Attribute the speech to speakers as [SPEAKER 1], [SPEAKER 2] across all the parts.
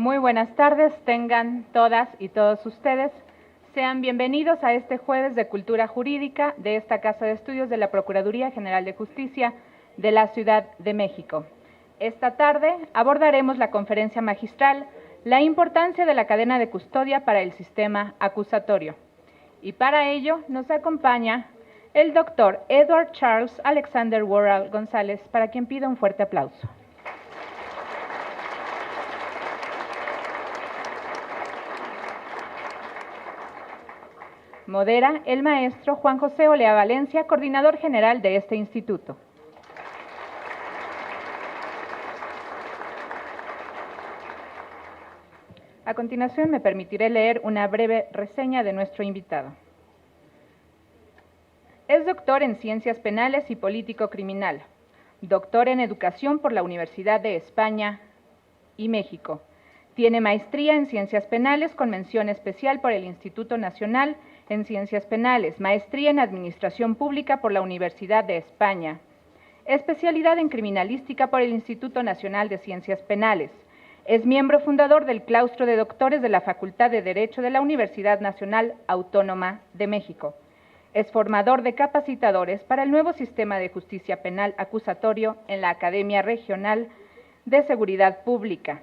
[SPEAKER 1] Muy buenas tardes, tengan todas y todos ustedes. Sean bienvenidos a este jueves de Cultura Jurídica de esta Casa de Estudios de la Procuraduría General de Justicia de la Ciudad de México. Esta tarde abordaremos la conferencia magistral La importancia de la cadena de custodia para el sistema acusatorio. Y para ello nos acompaña el doctor Edward Charles Alexander Worrell González, para quien pido un fuerte aplauso. Modera el maestro Juan José Olea Valencia, coordinador general de este instituto. A continuación me permitiré leer una breve reseña de nuestro invitado. Es doctor en Ciencias Penales y Político Criminal, doctor en Educación por la Universidad de España y México. Tiene maestría en Ciencias Penales con mención especial por el Instituto Nacional en Ciencias Penales, maestría en Administración Pública por la Universidad de España, especialidad en Criminalística por el Instituto Nacional de Ciencias Penales. Es miembro fundador del claustro de doctores de la Facultad de Derecho de la Universidad Nacional Autónoma de México. Es formador de capacitadores para el nuevo sistema de justicia penal acusatorio en la Academia Regional de Seguridad Pública.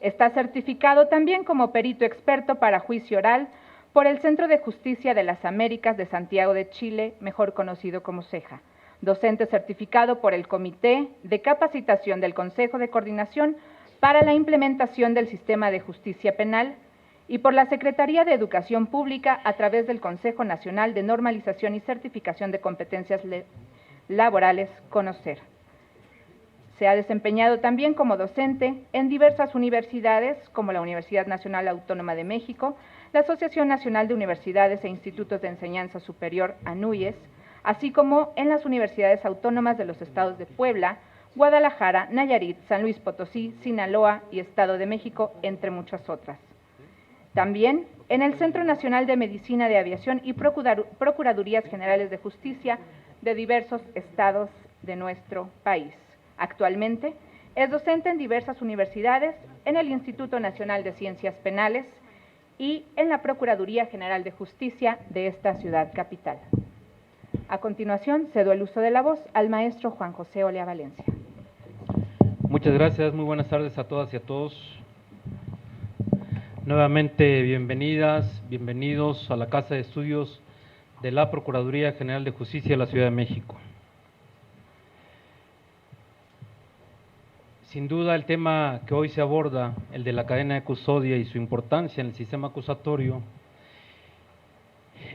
[SPEAKER 1] Está certificado también como perito experto para juicio oral por el Centro de Justicia de las Américas de Santiago de Chile, mejor conocido como CEJA. Docente certificado por el Comité de Capacitación del Consejo de Coordinación para la implementación del sistema de justicia penal y por la Secretaría de Educación Pública a través del Consejo Nacional de Normalización y Certificación de Competencias Laborales, CONOCER. Se ha desempeñado también como docente en diversas universidades, como la Universidad Nacional Autónoma de México, la Asociación Nacional de Universidades e Institutos de Enseñanza Superior, ANUYES, así como en las universidades autónomas de los estados de Puebla, Guadalajara, Nayarit, San Luis Potosí, Sinaloa y Estado de México, entre muchas otras. También en el Centro Nacional de Medicina de Aviación y Procuradurías Generales de Justicia de diversos estados de nuestro país. Actualmente es docente en diversas universidades, en el Instituto Nacional de Ciencias Penales y en la Procuraduría General de Justicia de esta ciudad capital. A continuación, cedo el uso de la voz al maestro Juan José Olea Valencia.
[SPEAKER 2] Muchas gracias, muy buenas tardes a todas y a todos. Nuevamente, bienvenidas, bienvenidos a la Casa de Estudios de la Procuraduría General de Justicia de la Ciudad de México. Sin duda, el tema que hoy se aborda, el de la cadena de custodia y su importancia en el sistema acusatorio,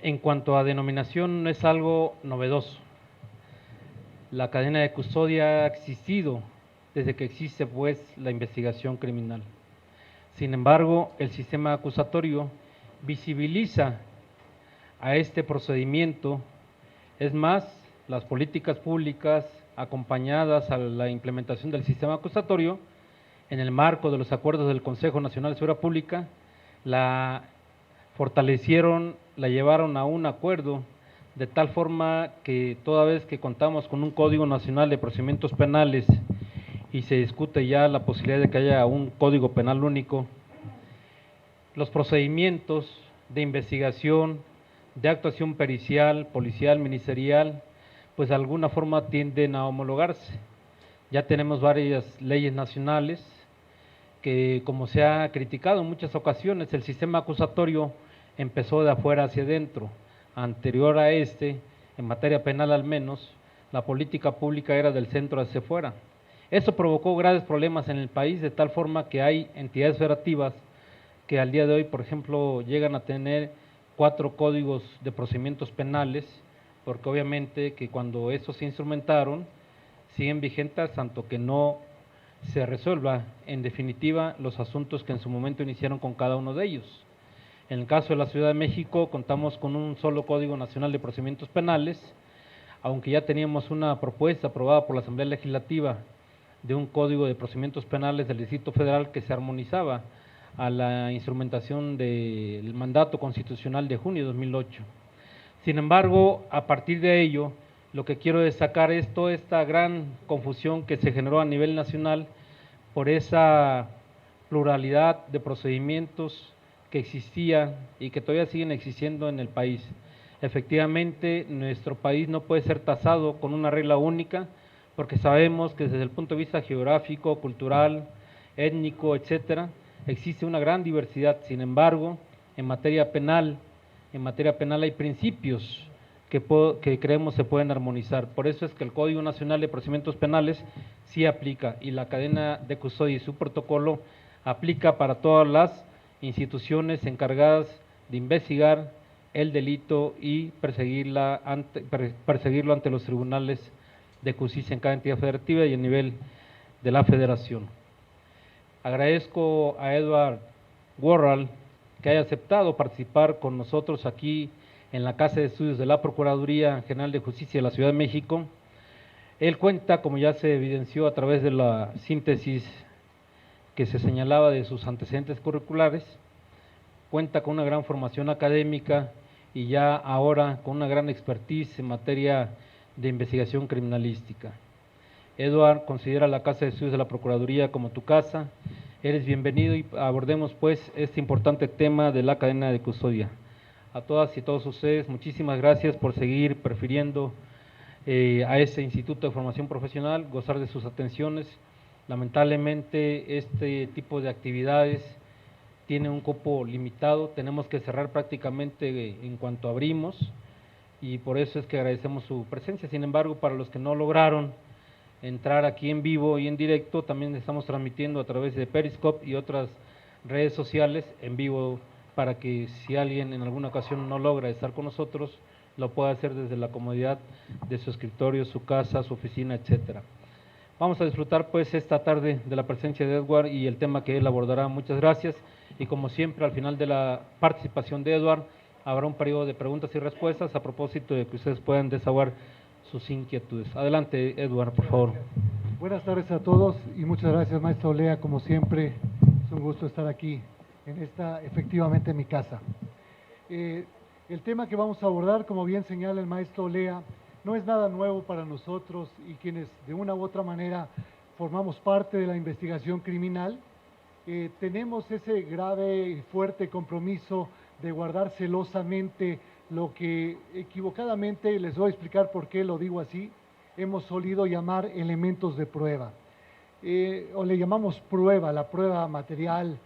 [SPEAKER 2] en cuanto a denominación, no es algo novedoso. La cadena de custodia ha existido desde que existe, pues, la investigación criminal. Sin embargo, el sistema acusatorio visibiliza a este procedimiento. Es más, las políticas públicas acompañadas a la implementación del sistema acusatorio, en el marco de los acuerdos del Consejo Nacional de Seguridad Pública, la fortalecieron, la llevaron a un acuerdo, de tal forma que toda vez que contamos con un Código Nacional de Procedimientos Penales y se discute ya la posibilidad de que haya un Código Penal único, los procedimientos de investigación, de actuación pericial, policial, ministerial, pues de alguna forma tienden a homologarse. Ya tenemos varias leyes nacionales que, como se ha criticado en muchas ocasiones, el sistema acusatorio empezó de afuera hacia adentro. Anterior a en materia penal al menos, la política pública era del centro hacia afuera. Eso provocó graves problemas en el país, de tal forma que hay entidades federativas que al día de hoy, por ejemplo, llegan a tener 4 códigos de procedimientos penales, porque obviamente que cuando estos se instrumentaron, siguen vigentes tanto que no se resuelva en definitiva los asuntos que en su momento iniciaron con cada uno de ellos. En el caso de la Ciudad de México, contamos con un solo Código Nacional de Procedimientos Penales, aunque ya teníamos una propuesta aprobada por la Asamblea Legislativa de un Código de Procedimientos Penales del Distrito Federal que se armonizaba a la instrumentación del mandato constitucional de junio de 2008. Sin embargo, a partir de ello, lo que quiero destacar es toda esta gran confusión que se generó a nivel nacional por esa pluralidad de procedimientos que existía y que todavía siguen existiendo en el país. Efectivamente, nuestro país no puede ser tasado con una regla única, porque sabemos que desde el punto de vista geográfico, cultural, étnico, etcétera, existe una gran diversidad. Sin embargo, en materia penal hay principios que creemos se pueden armonizar. Por eso es que el Código Nacional de Procedimientos Penales sí aplica, y la cadena de custodia y su protocolo aplica para todas las instituciones encargadas de investigar el delito y perseguirlo ante los tribunales de justicia en cada entidad federativa y a nivel de la federación. Agradezco a Edward Worrall que haya aceptado participar con nosotros aquí en la Casa de Estudios de la Procuraduría General de Justicia de la Ciudad de México. Él cuenta, como ya se evidenció a través de la síntesis que se señalaba de sus antecedentes curriculares, cuenta con una gran formación académica y ya ahora con una gran expertise en materia de investigación criminalística. Edward considera la Casa de Estudios de la Procuraduría como tu casa. Eres bienvenido y abordemos pues este importante tema de la cadena de custodia. A todas y todos ustedes, muchísimas gracias por seguir prefiriendo a este Instituto de Formación Profesional, gozar de sus atenciones. Lamentablemente este tipo de actividades tiene un cupo limitado, tenemos que cerrar prácticamente en cuanto abrimos, y por eso es que agradecemos su presencia. Sin embargo, para los que no lograron entrar aquí en vivo y en directo, también estamos transmitiendo a través de Periscope y otras redes sociales en vivo, para que si alguien en alguna ocasión no logra estar con nosotros, lo pueda hacer desde la comodidad de su escritorio, su casa, su oficina, etcétera. Vamos a disfrutar pues esta tarde de la presencia de Edward y el tema que él abordará. Muchas gracias, y como siempre al final de la participación de Edward habrá un periodo de preguntas y respuestas a propósito de que ustedes puedan desahogar sus inquietudes. Adelante, Edward, por favor.
[SPEAKER 3] Buenas tardes a todos y muchas gracias, maestro Olea, como siempre, es un gusto estar aquí en esta, efectivamente, mi casa. El tema que vamos a abordar, como bien señala el maestro Olea, no es nada nuevo para nosotros y quienes de una u otra manera formamos parte de la investigación criminal. Tenemos ese grave y fuerte compromiso de guardar celosamente lo que equivocadamente, les voy a explicar por qué lo digo así, hemos solido llamar elementos de prueba, o le llamamos prueba, la prueba material.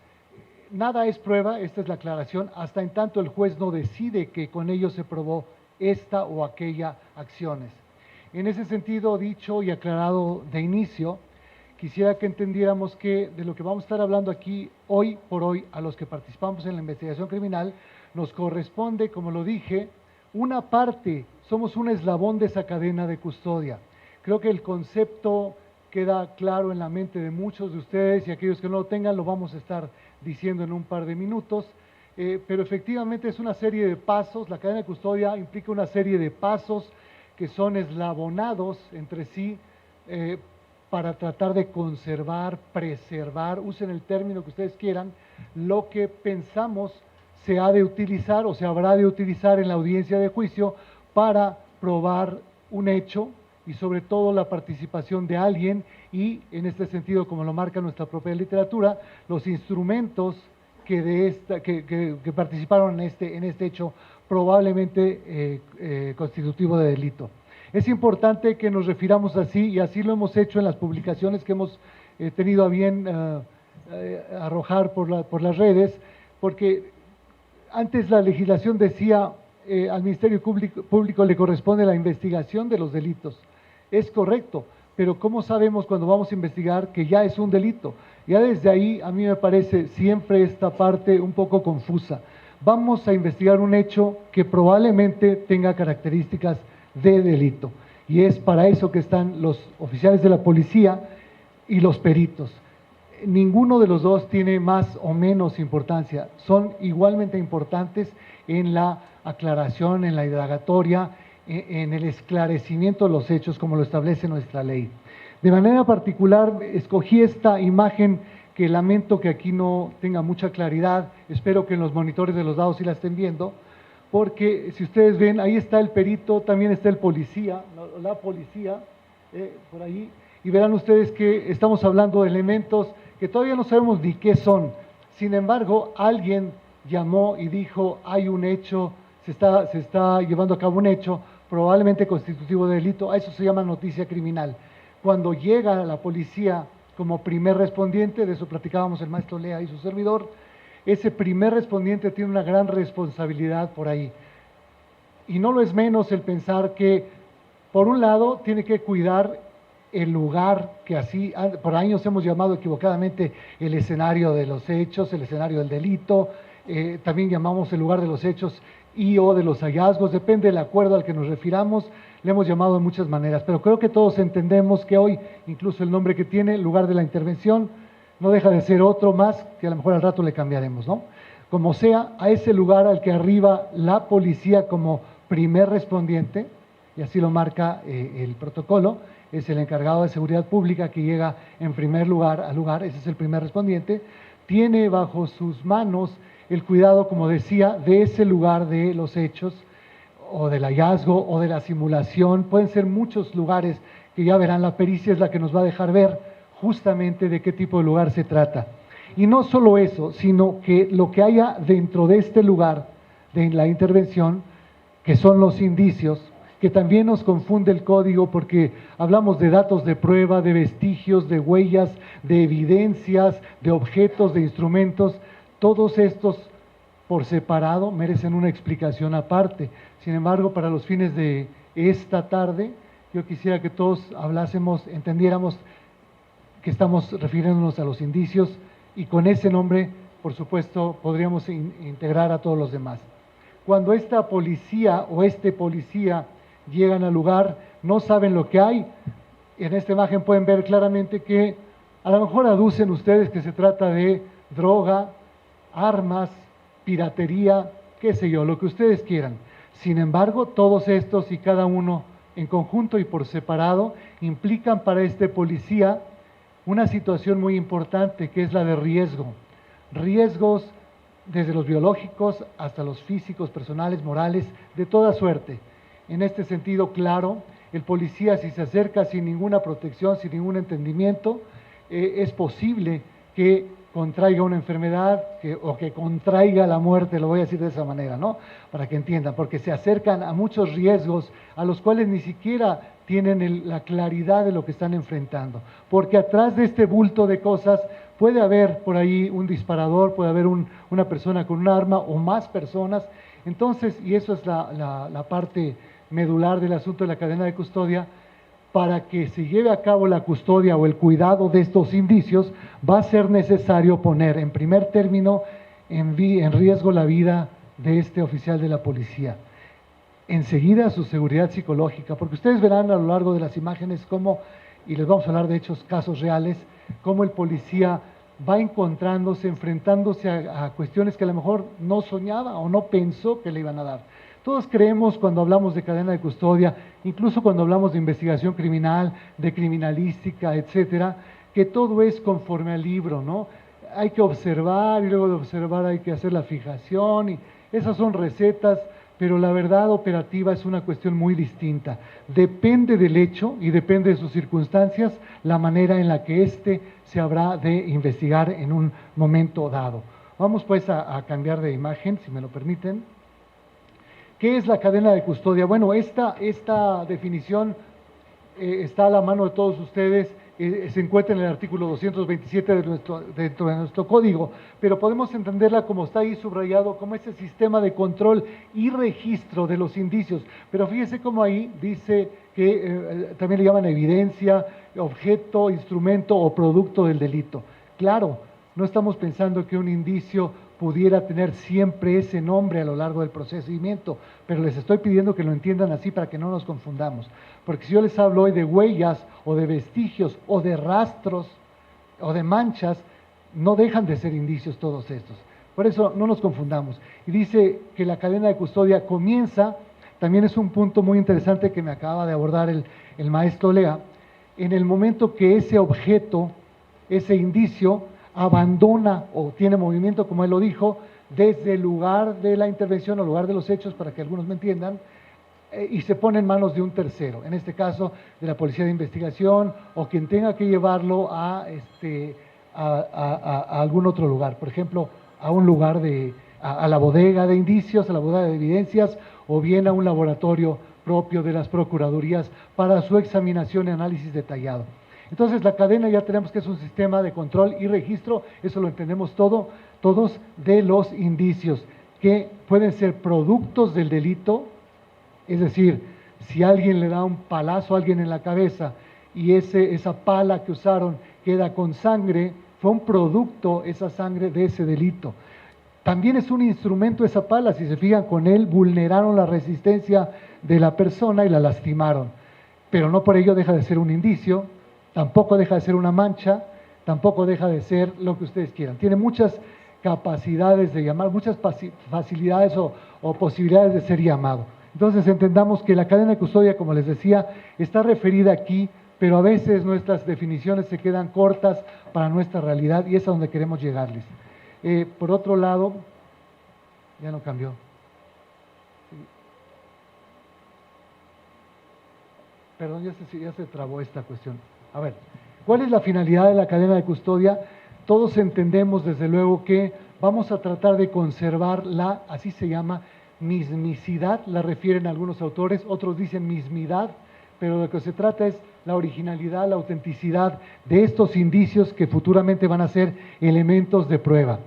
[SPEAKER 3] Nada es prueba, esta es la aclaración, hasta en tanto el juez no decide que con ello se probó esta o aquella acciones. En ese sentido, dicho y aclarado de inicio, quisiera que entendiéramos que de lo que vamos a estar hablando aquí hoy por hoy, a los que participamos en la investigación criminal, nos corresponde, como lo dije, una parte, somos un eslabón de esa cadena de custodia. Creo que el concepto queda claro en la mente de muchos de ustedes, y aquellos que no lo tengan lo vamos a estar diciendo en un par de minutos, pero efectivamente es una serie de pasos. La cadena de custodia implica una serie de pasos que son eslabonados entre sí para tratar de conservar, preservar, usen el término que ustedes quieran, lo que pensamos se ha de utilizar o se habrá de utilizar en la audiencia de juicio para probar un hecho, y sobre todo la participación de alguien, y en este sentido, como lo marca nuestra propia literatura, los instrumentos que participaron en este hecho probablemente constitutivo de delito. Es importante que nos refiramos así, y así lo hemos hecho en las publicaciones que hemos tenido a bien arrojar por las redes, porque antes la legislación decía al Ministerio Público le corresponde la investigación de los delitos. Es correcto, pero ¿cómo sabemos cuando vamos a investigar que ya es un delito? Ya desde ahí a mí me parece siempre esta parte un poco confusa. Vamos a investigar un hecho que probablemente tenga características de delito, y es para eso que están los oficiales de la policía y los peritos. Ninguno de los dos tiene más o menos importancia, son igualmente importantes en la aclaración, en la indagatoria, en el esclarecimiento de los hechos como lo establece nuestra ley. De manera particular escogí esta imagen que lamento que aquí no tenga mucha claridad, espero que en los monitores de los dados sí la estén viendo, porque si ustedes ven, ahí está el perito, también está el policía, la policía, por ahí, y verán ustedes que estamos hablando de elementos que todavía no sabemos ni qué son. Sin embargo, alguien llamó y dijo, hay un hecho, se está llevando a cabo un hecho, probablemente constitutivo de delito, a eso se llama noticia criminal. Cuando llega la policía como primer respondiente, de eso platicábamos el maestro Lea y su servidor, ese primer respondiente tiene una gran responsabilidad por ahí. Y no lo es menos el pensar que, por un lado, tiene que cuidar el lugar que así, por años hemos llamado equivocadamente el escenario de los hechos, el escenario del delito, también llamamos el lugar de los hechos y o de los hallazgos, depende del acuerdo al que nos refiramos, le hemos llamado de muchas maneras, pero creo que todos entendemos que hoy, incluso el nombre que tiene, el lugar de la intervención, no deja de ser otro más, que a lo mejor al rato le cambiaremos, ¿no? Como sea, a ese lugar al que arriba la policía como primer respondiente, y así lo marca el protocolo, es el encargado de seguridad pública que llega en primer lugar al lugar, ese es el primer respondiente, tiene bajo sus manos el cuidado, como decía, de ese lugar de los hechos, o del hallazgo, o de la simulación, pueden ser muchos lugares que ya verán, la pericia es la que nos va a dejar ver justamente de qué tipo de lugar se trata. Y no solo eso, sino que lo que haya dentro de este lugar, de la intervención, que son los indicios, que también nos confunde el código porque hablamos de datos de prueba, de vestigios, de huellas, de evidencias, de objetos, de instrumentos, todos estos por separado merecen una explicación aparte. Sin embargo, para los fines de esta tarde, yo quisiera que todos hablásemos, entendiéramos que estamos refiriéndonos a los indicios y con ese nombre, por supuesto, podríamos integrar a todos los demás. Cuando esta policía o este policía llegan al lugar, no saben lo que hay, en esta imagen pueden ver claramente que a lo mejor aducen ustedes que se trata de droga, armas, piratería, qué sé yo, lo que ustedes quieran. Sin embargo, todos estos y cada uno en conjunto y por separado implican para este policía una situación muy importante que es la de riesgo. Riesgos desde los biológicos hasta los físicos, personales, morales, de toda suerte. En este sentido, claro, el policía si se acerca sin ninguna protección, sin ningún entendimiento, es posible que contraiga una enfermedad o que contraiga la muerte, lo voy a decir de esa manera, ¿no? Para que entiendan, porque se acercan a muchos riesgos a los cuales ni siquiera tienen la claridad de lo que están enfrentando, porque atrás de este bulto de cosas puede haber por ahí un disparador, puede haber una persona con un arma o más personas. Entonces, y eso es la parte medular del asunto de la cadena de custodia, para que se lleve a cabo la custodia o el cuidado de estos indicios, va a ser necesario poner en primer término en riesgo la vida de este oficial de la policía. Enseguida su seguridad psicológica, porque ustedes verán a lo largo de las imágenes cómo, y les vamos a hablar de hechos, casos reales, cómo el policía va encontrándose, enfrentándose a cuestiones que a lo mejor no soñaba o no pensó que le iban a dar. Todos creemos cuando hablamos de cadena de custodia, incluso cuando hablamos de investigación criminal, de criminalística, etcétera, que todo es conforme al libro, ¿no? Hay que observar y luego de observar hay que hacer la fijación y esas son recetas, pero la verdad operativa es una cuestión muy distinta. Depende del hecho y depende de sus circunstancias la manera en la que éste se habrá de investigar en un momento dado. Vamos pues a cambiar de imagen, si me lo permiten. ¿Qué es la cadena de custodia? Bueno, esta definición está a la mano de todos ustedes, se encuentra en el artículo 227 dentro de nuestro código, pero podemos entenderla como está ahí subrayado, como ese sistema de control y registro de los indicios. Pero fíjese cómo ahí dice que también le llaman evidencia, objeto, instrumento o producto del delito. Claro, no estamos pensando que un indicio pudiera tener siempre ese nombre a lo largo del procedimiento, pero les estoy pidiendo que lo entiendan así para que no nos confundamos, porque si yo les hablo hoy de huellas o de vestigios o de rastros o de manchas, no dejan de ser indicios todos estos, por eso no nos confundamos. Y dice que la cadena de custodia comienza, también es un punto muy interesante que me acaba de abordar el maestro Lea, en el momento que ese objeto, ese indicio, abandona o tiene movimiento, como él lo dijo, desde el lugar de la intervención o lugar de los hechos, para que algunos me entiendan, y se pone en manos de un tercero, en este caso de la policía de investigación o quien tenga que llevarlo a algún otro lugar, por ejemplo, a un lugar a la bodega de indicios, a la bodega de evidencias, o bien a un laboratorio propio de las procuradurías para su examinación y análisis detallado. Entonces, la cadena ya tenemos que es un sistema de control y registro, eso lo entendemos todos, de los indicios, que pueden ser productos del delito, es decir, si alguien le da un palazo a alguien en la cabeza y esa pala que usaron queda con sangre, fue un producto, esa sangre, de ese delito. También es un instrumento esa pala, si se fijan, con él vulneraron la resistencia de la persona y la lastimaron. Pero no por ello deja de ser un indicio, tampoco deja de ser una mancha, tampoco deja de ser lo que ustedes quieran. Tiene muchas capacidades de llamar, muchas facilidades o posibilidades de ser llamado. Entonces entendamos que la cadena de custodia, como les decía, está referida aquí, pero a veces nuestras definiciones se quedan cortas para nuestra realidad y es a donde queremos llegarles. Por otro lado, ya no cambió. Perdón, ya se trabó esta cuestión. A ver, ¿cuál es la finalidad de la cadena de custodia? Todos entendemos desde luego que vamos a tratar de conservar así se llama, mismicidad, la refieren algunos autores, otros dicen mismidad, pero de lo que se trata es la originalidad, la autenticidad de estos indicios que futuramente van a ser elementos de prueba.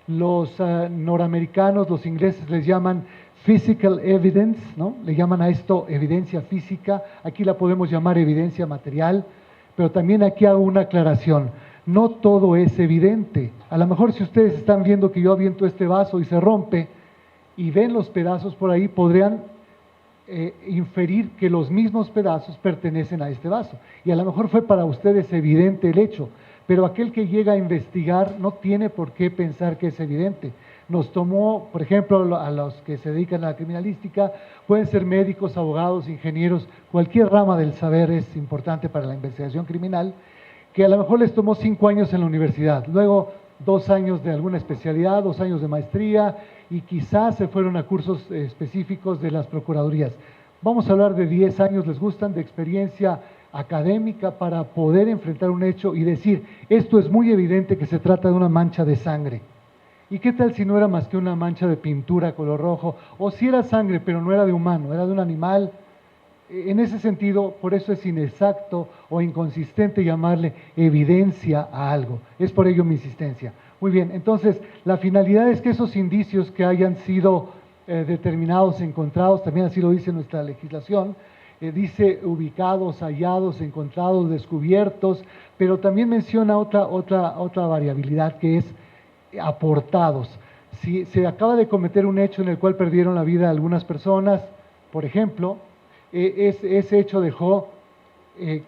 [SPEAKER 3] Los noramericanos, los ingleses les llaman physical evidence, ¿no? Le llaman a esto evidencia física, aquí la podemos llamar evidencia material, pero también aquí hago una aclaración, no todo es evidente. A lo mejor si ustedes están viendo que yo aviento este vaso y se rompe y ven los pedazos por ahí, podrían inferir que los mismos pedazos pertenecen a este vaso. Y a lo mejor fue para ustedes evidente el hecho, pero aquel que llega a investigar no tiene por qué pensar que es evidente. Nos tomó, por ejemplo, a los que se dedican a la criminalística, pueden ser médicos, abogados, ingenieros, cualquier rama del saber es importante para la investigación criminal, que a lo mejor les tomó 5 años en la universidad, luego 2 años de alguna especialidad, 2 años de maestría, y quizás se fueron a cursos específicos de las procuradurías. Vamos a hablar de 10 años, ¿les gustan?, de experiencia académica para poder enfrentar un hecho y decir, esto es muy evidente que se trata de una mancha de sangre. ¿Y qué tal si no era más que una mancha de pintura color rojo? O si era sangre, pero no era de humano, era de un animal. En ese sentido, por eso es inexacto o inconsistente llamarle evidencia a algo. Es por ello mi insistencia. Muy bien, entonces, la finalidad es que esos indicios que hayan sido determinados, encontrados, también así lo dice nuestra legislación, dice ubicados, hallados, encontrados, descubiertos, pero también menciona otra variabilidad que es aportados. Si se acaba de cometer un hecho en el cual perdieron la vida algunas personas, por ejemplo, ese hecho dejó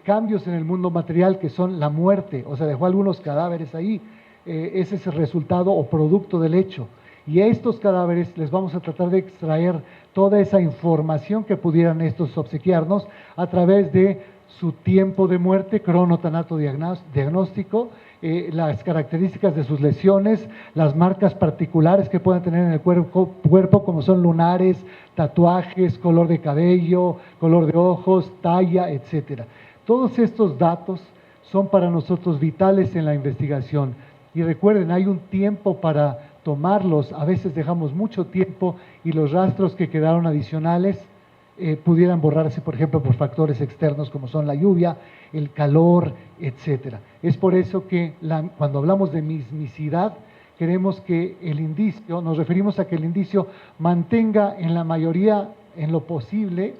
[SPEAKER 3] cambios en el mundo material que son la muerte, o sea, dejó algunos cadáveres ahí, ese es el resultado o producto del hecho. Y a estos cadáveres les vamos a tratar de extraer toda esa información que pudieran estos obsequiarnos a través de su tiempo de muerte, cronotanato diagnóstico, las características de sus lesiones, las marcas particulares que puedan tener en el cuerpo como son lunares, tatuajes, color de cabello, color de ojos, talla, etcétera. Todos estos datos son para nosotros vitales en la investigación. Y recuerden, hay un tiempo para tomarlos, a veces dejamos mucho tiempo y los rastros que quedaron adicionales pudieran borrarse, por ejemplo, por factores externos como son la lluvia, el calor, etcétera. Es por eso que cuando hablamos de mismicidad, queremos que el indicio, nos referimos a que el indicio mantenga en la mayoría, en lo posible,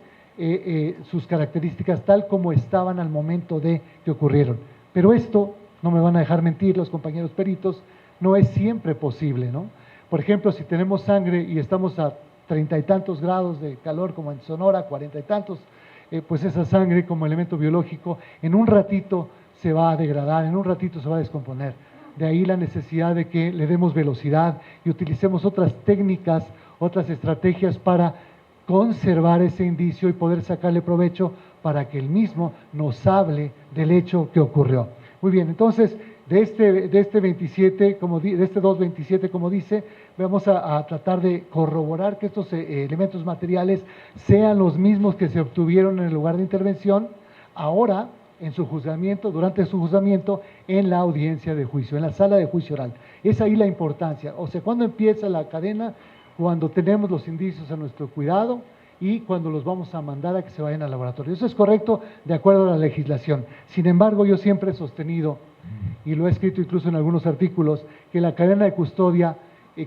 [SPEAKER 3] sus características tal como estaban al momento de que ocurrieron. Pero esto, no me van a dejar mentir los compañeros peritos, no es siempre posible, ¿no? Por ejemplo, si tenemos sangre y estamos a 30 y tantos grados de calor, como en Sonora, 40 y tantos, pues esa sangre como elemento biológico en un ratito se va a degradar, en un ratito se va a descomponer. De ahí la necesidad de que le demos velocidad y utilicemos otras técnicas, otras estrategias para conservar ese indicio y poder sacarle provecho para que el mismo nos hable del hecho que ocurrió. Muy bien, entonces, de este 27, de este 227, como dice, vamos a tratar de corroborar que estos elementos materiales sean los mismos que se obtuvieron en el lugar de intervención. Ahora, en su juzgamiento, durante su juzgamiento, en la audiencia de juicio, en la sala de juicio oral. Es ahí la importancia. O sea, ¿cuándo empieza la cadena? Cuando tenemos los indicios a nuestro cuidado y cuando los vamos a mandar a que se vayan al laboratorio. Eso es correcto de acuerdo a la legislación. Sin embargo, yo siempre he sostenido, y lo he escrito incluso en algunos artículos, que la cadena de custodia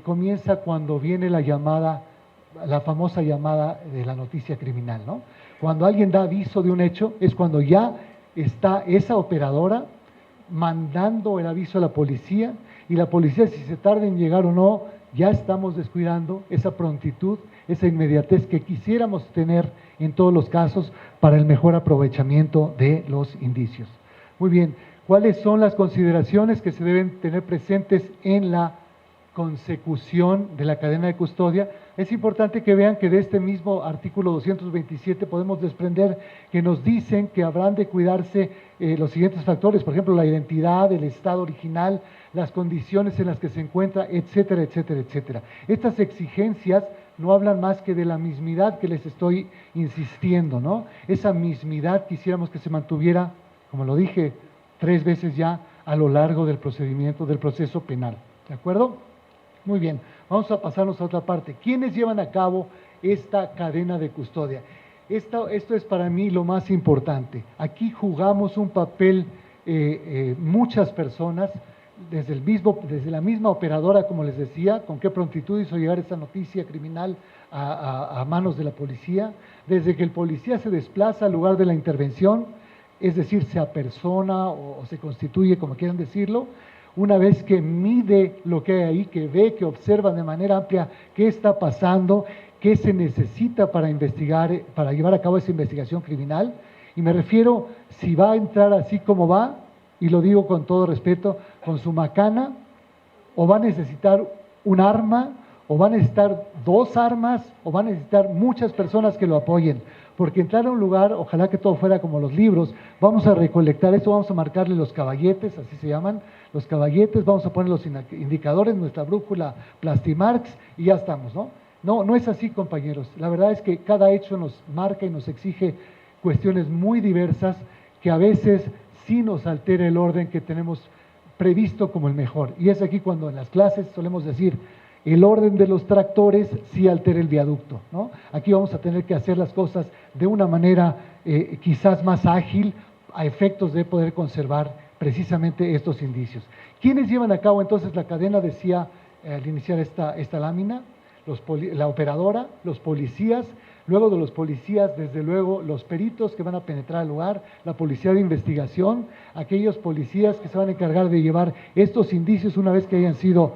[SPEAKER 3] comienza cuando viene la llamada, la famosa llamada de la noticia criminal, ¿no? Cuando alguien da aviso de un hecho, es cuando ya está esa operadora mandando el aviso a la policía, y la policía, si se tarda en llegar o no, ya estamos descuidando esa prontitud, esa inmediatez que quisiéramos tener en todos los casos para el mejor aprovechamiento de los indicios. Muy bien, ¿cuáles son las consideraciones que se deben tener presentes en la consecución de la cadena de custodia? Es importante que vean que de este mismo artículo 227 podemos desprender que nos dicen que habrán de cuidarse los siguientes factores, por ejemplo, la identidad, el estado original, las condiciones en las que se encuentra, etcétera, etcétera, etcétera. Estas exigencias no hablan más que de la mismidad que les estoy insistiendo, ¿no? Esa mismidad quisiéramos que se mantuviera, como lo dije 3 veces ya, a lo largo del procedimiento, del proceso penal, ¿de acuerdo? Muy bien, vamos a pasarnos a otra parte. ¿Quiénes llevan a cabo esta cadena de custodia? Esto es para mí lo más importante. Aquí jugamos un papel muchas personas, desde la misma operadora, como les decía, con qué prontitud hizo llegar esa noticia criminal a manos de la policía, desde que el policía se desplaza al lugar de la intervención, es decir, se apersona o se constituye, como quieran decirlo, una vez que mide lo que hay ahí, que ve, que observa de manera amplia qué está pasando, qué se necesita para investigar, para llevar a cabo esa investigación criminal. Y me refiero, si va a entrar así como va, y lo digo con todo respeto, con su macana, o va a necesitar un arma, o va a necesitar 2 armas, o va a necesitar muchas personas que lo apoyen. Porque entrar a un lugar, ojalá que todo fuera como los libros, vamos a recolectar esto, vamos a marcarle los caballetes, así se llaman, los caballetes, vamos a poner los indicadores, nuestra brújula Plastimarx, y ya estamos, ¿no? No es así, compañeros. La verdad es que cada hecho nos marca y nos exige cuestiones muy diversas que a veces sí nos altera el orden que tenemos previsto como el mejor. Y es aquí cuando en las clases solemos decir, el orden de los tractores sí altera el viaducto, ¿no? Aquí vamos a tener que hacer las cosas de una manera quizás más ágil, a efectos de poder conservar precisamente estos indicios. ¿Quiénes llevan a cabo entonces la cadena? Decía al iniciar esta lámina, la operadora, los policías, luego de los policías, desde luego, los peritos que van a penetrar al lugar, la policía de investigación, aquellos policías que se van a encargar de llevar estos indicios una vez que hayan sido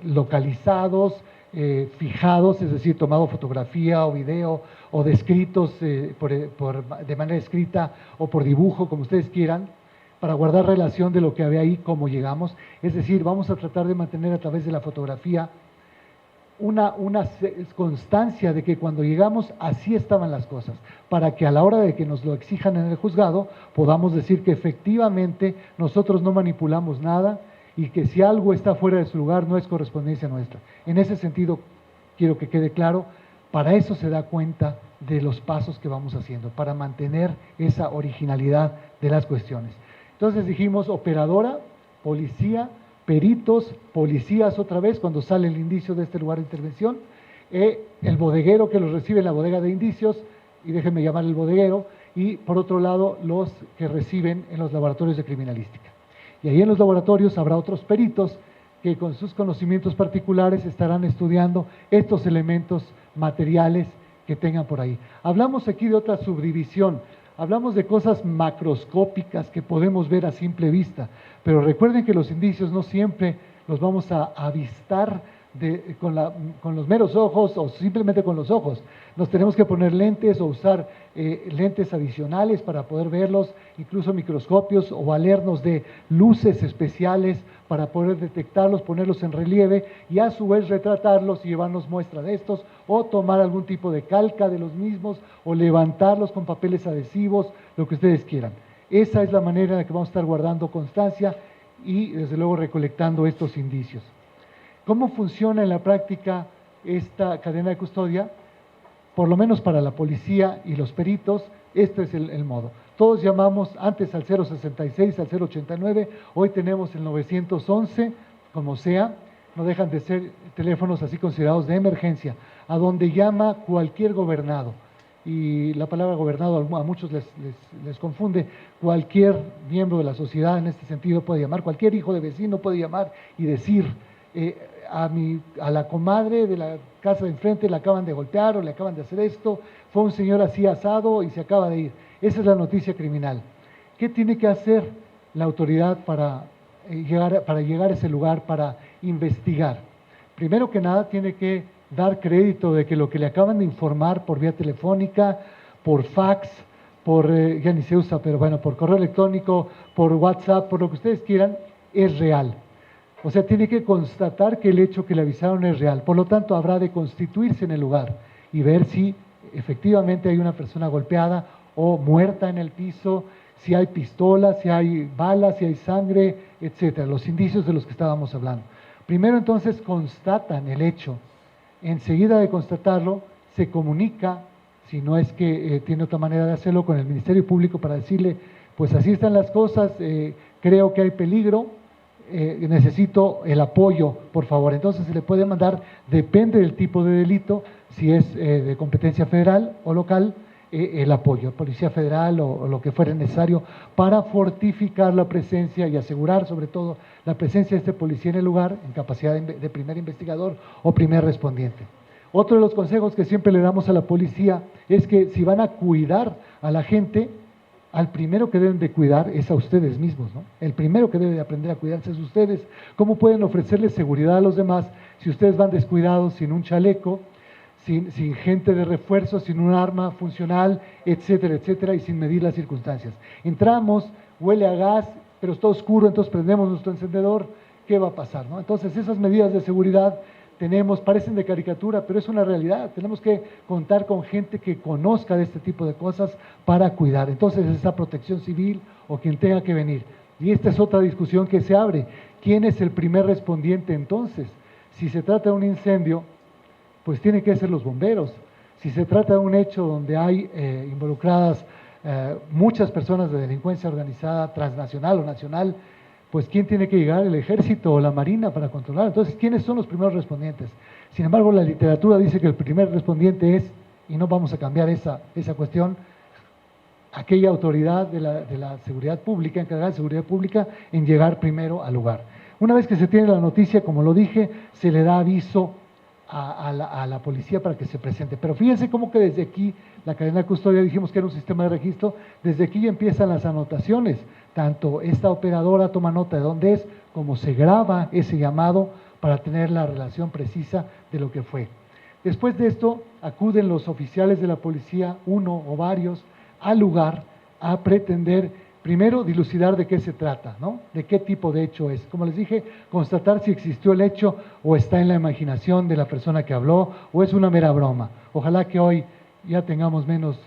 [SPEAKER 3] localizados, fijados, es decir, tomado fotografía o video o descritos de manera escrita o por dibujo, como ustedes quieran, para guardar relación de lo que había ahí, cómo llegamos. Es decir, vamos a tratar de mantener a través de la fotografía una constancia de que cuando llegamos así estaban las cosas, para que a la hora de que nos lo exijan en el juzgado podamos decir que efectivamente nosotros no manipulamos nada y que si algo está fuera de su lugar no es correspondencia nuestra. En ese sentido, quiero que quede claro, para eso se da cuenta de los pasos que vamos haciendo, para mantener esa originalidad de las cuestiones. Entonces dijimos operadora, policía, peritos, policías otra vez cuando sale el indicio de este lugar de intervención, el bodeguero que los recibe en la bodega de indicios, y déjenme llamar el bodeguero, y por otro lado los que reciben en los laboratorios de criminalística. Y ahí en los laboratorios habrá otros peritos que con sus conocimientos particulares estarán estudiando estos elementos materiales que tengan por ahí. Hablamos aquí de otra subdivisión, hablamos de cosas macroscópicas que podemos ver a simple vista, pero recuerden que los indicios no siempre los vamos a avistar con los meros ojos o simplemente con los ojos. Nos tenemos que poner lentes o usar lentes adicionales para poder verlos, incluso microscopios, o valernos de luces especiales para poder detectarlos, ponerlos en relieve y a su vez retratarlos y llevarnos muestra de estos, o tomar algún tipo de calca de los mismos o levantarlos con papeles adhesivos, lo que ustedes quieran. Esa es la manera en la que vamos a estar guardando constancia y desde luego recolectando estos indicios. ¿Cómo funciona en la práctica esta cadena de custodia? Por lo menos para la policía y los peritos, este es el modo. todos llamamos antes al 066, al 089, hoy tenemos el 911, como sea, no dejan de ser teléfonos así considerados de emergencia, a donde llama cualquier gobernado. Y la palabra gobernado a muchos les confunde. Cualquier miembro de la sociedad en este sentido puede llamar, cualquier hijo de vecino puede llamar y decir, a la comadre de la casa de enfrente le acaban de golpear o le acaban de hacer esto, fue un señor así asado y se acaba de ir. Esa es la noticia criminal. ¿Qué tiene que hacer la autoridad para llegar a ese lugar, para investigar? Primero que nada tiene que dar crédito de que lo que le acaban de informar por vía telefónica, por fax, ya ni se usa, pero bueno, por correo electrónico, por WhatsApp, por lo que ustedes quieran, es real. O sea, tiene que constatar que el hecho que le avisaron es real. Por lo tanto, habrá de constituirse en el lugar y ver si efectivamente hay una persona golpeada o muerta en el piso, si hay pistolas, si hay balas, si hay sangre, etcétera, los indicios de los que estábamos hablando. Primero entonces constatan el hecho. Enseguida de constatarlo, se comunica, si no es que tiene otra manera de hacerlo, con el Ministerio Público para decirle, pues así están las cosas, creo que hay peligro, necesito el apoyo, por favor. Entonces se le puede mandar, depende del tipo de delito, si es de competencia federal o local, el apoyo, Policía Federal o lo que fuera necesario para fortificar la presencia y asegurar sobre todo la presencia de este policía en el lugar en capacidad de primer investigador o primer respondiente. Otro de los consejos que siempre le damos a la policía es que si van a cuidar a la gente, al primero que deben de cuidar es a ustedes mismos, ¿no? El primero que debe de aprender a cuidarse es ustedes. ¿Cómo pueden ofrecerles seguridad a los demás si ustedes van descuidados, sin un chaleco, sin gente de refuerzo, sin un arma funcional, etcétera, etcétera, y sin medir las circunstancias? Entramos, huele a gas, pero está oscuro, entonces prendemos nuestro encendedor, ¿qué va a pasar, no? Entonces esas medidas de seguridad parecen de caricatura, pero es una realidad. Tenemos que contar con gente que conozca de este tipo de cosas para cuidar. Entonces esa protección civil o quien tenga que venir. Y esta es otra discusión que se abre. ¿Quién es el primer respondiente entonces? Si se trata de un incendio, pues tienen que ser los bomberos. Si se trata de un hecho donde hay involucradas muchas personas de delincuencia organizada, transnacional o nacional, pues ¿quién tiene que llegar? El ejército o la marina para controlar. Entonces, ¿quiénes son los primeros respondientes? Sin embargo, la literatura dice que el primer respondiente es, y no vamos a cambiar esa cuestión, aquella autoridad de la seguridad pública, encargada de seguridad pública, en llegar primero al lugar. Una vez que se tiene la noticia, como lo dije, se le da aviso a la policía para que se presente. Pero fíjense cómo que desde aquí, la cadena de custodia, dijimos que era un sistema de registro, desde aquí ya empiezan las anotaciones. Tanto esta operadora toma nota de dónde es, como se graba ese llamado para tener la relación precisa de lo que fue. Después de esto, acuden los oficiales de la policía, uno o varios, al lugar a pretender, primero, dilucidar de qué se trata, ¿no? De qué tipo de hecho es. Como les dije, constatar si existió el hecho o está en la imaginación de la persona que habló o es una mera broma. Ojalá que hoy ya tengamos menos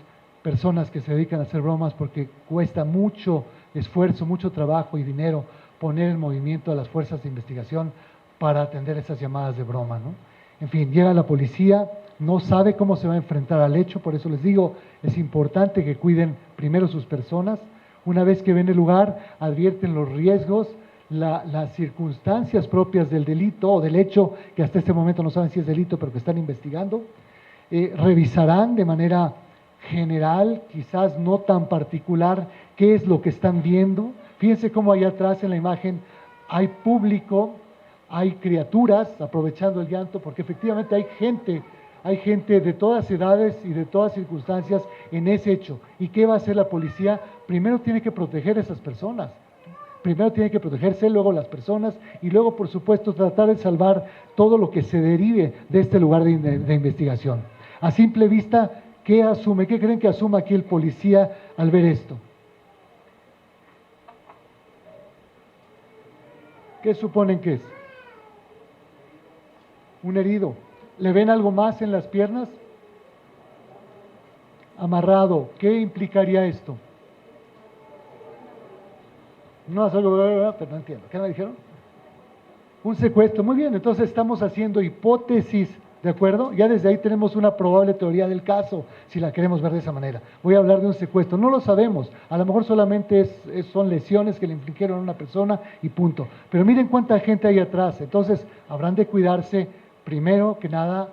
[SPEAKER 3] personas que se dedican a hacer bromas porque cuesta mucho esfuerzo, mucho trabajo y dinero poner en movimiento a las fuerzas de investigación para atender esas llamadas de broma, ¿no? En fin, llega la policía, no sabe cómo se va a enfrentar al hecho, por eso les digo, es importante que cuiden primero sus personas. Una vez que ven el lugar, advierten los riesgos, las circunstancias propias del delito o del hecho, que hasta este momento no saben si es delito, pero que están investigando. Revisarán de manera general, quizás no tan particular, qué es lo que están viendo. Fíjense cómo allá atrás en la imagen hay público, hay criaturas aprovechando el llanto, porque efectivamente hay gente de todas edades y de todas circunstancias en ese hecho. ¿Y qué va a hacer la policía? Primero tiene que proteger a esas personas. Primero tiene que protegerse, luego las personas y luego, por supuesto, tratar de salvar todo lo que se derive de este lugar de investigación. A simple vista, ¿qué asume? ¿Qué creen que asuma aquí el policía al ver esto? ¿Qué suponen que es? Un herido. ¿Le ven algo más en las piernas? Amarrado. ¿Qué implicaría esto? No es algo, pero no entiendo. ¿Qué me dijeron? Un secuestro. Muy bien, entonces estamos haciendo hipótesis ¿De acuerdo? Ya desde ahí tenemos una probable teoría del caso, si la queremos ver de esa manera. Voy a hablar de un secuestro, no lo sabemos, a lo mejor solamente son lesiones que le infligieron a una persona y punto. Pero miren cuánta gente hay atrás, entonces habrán de cuidarse, primero que nada,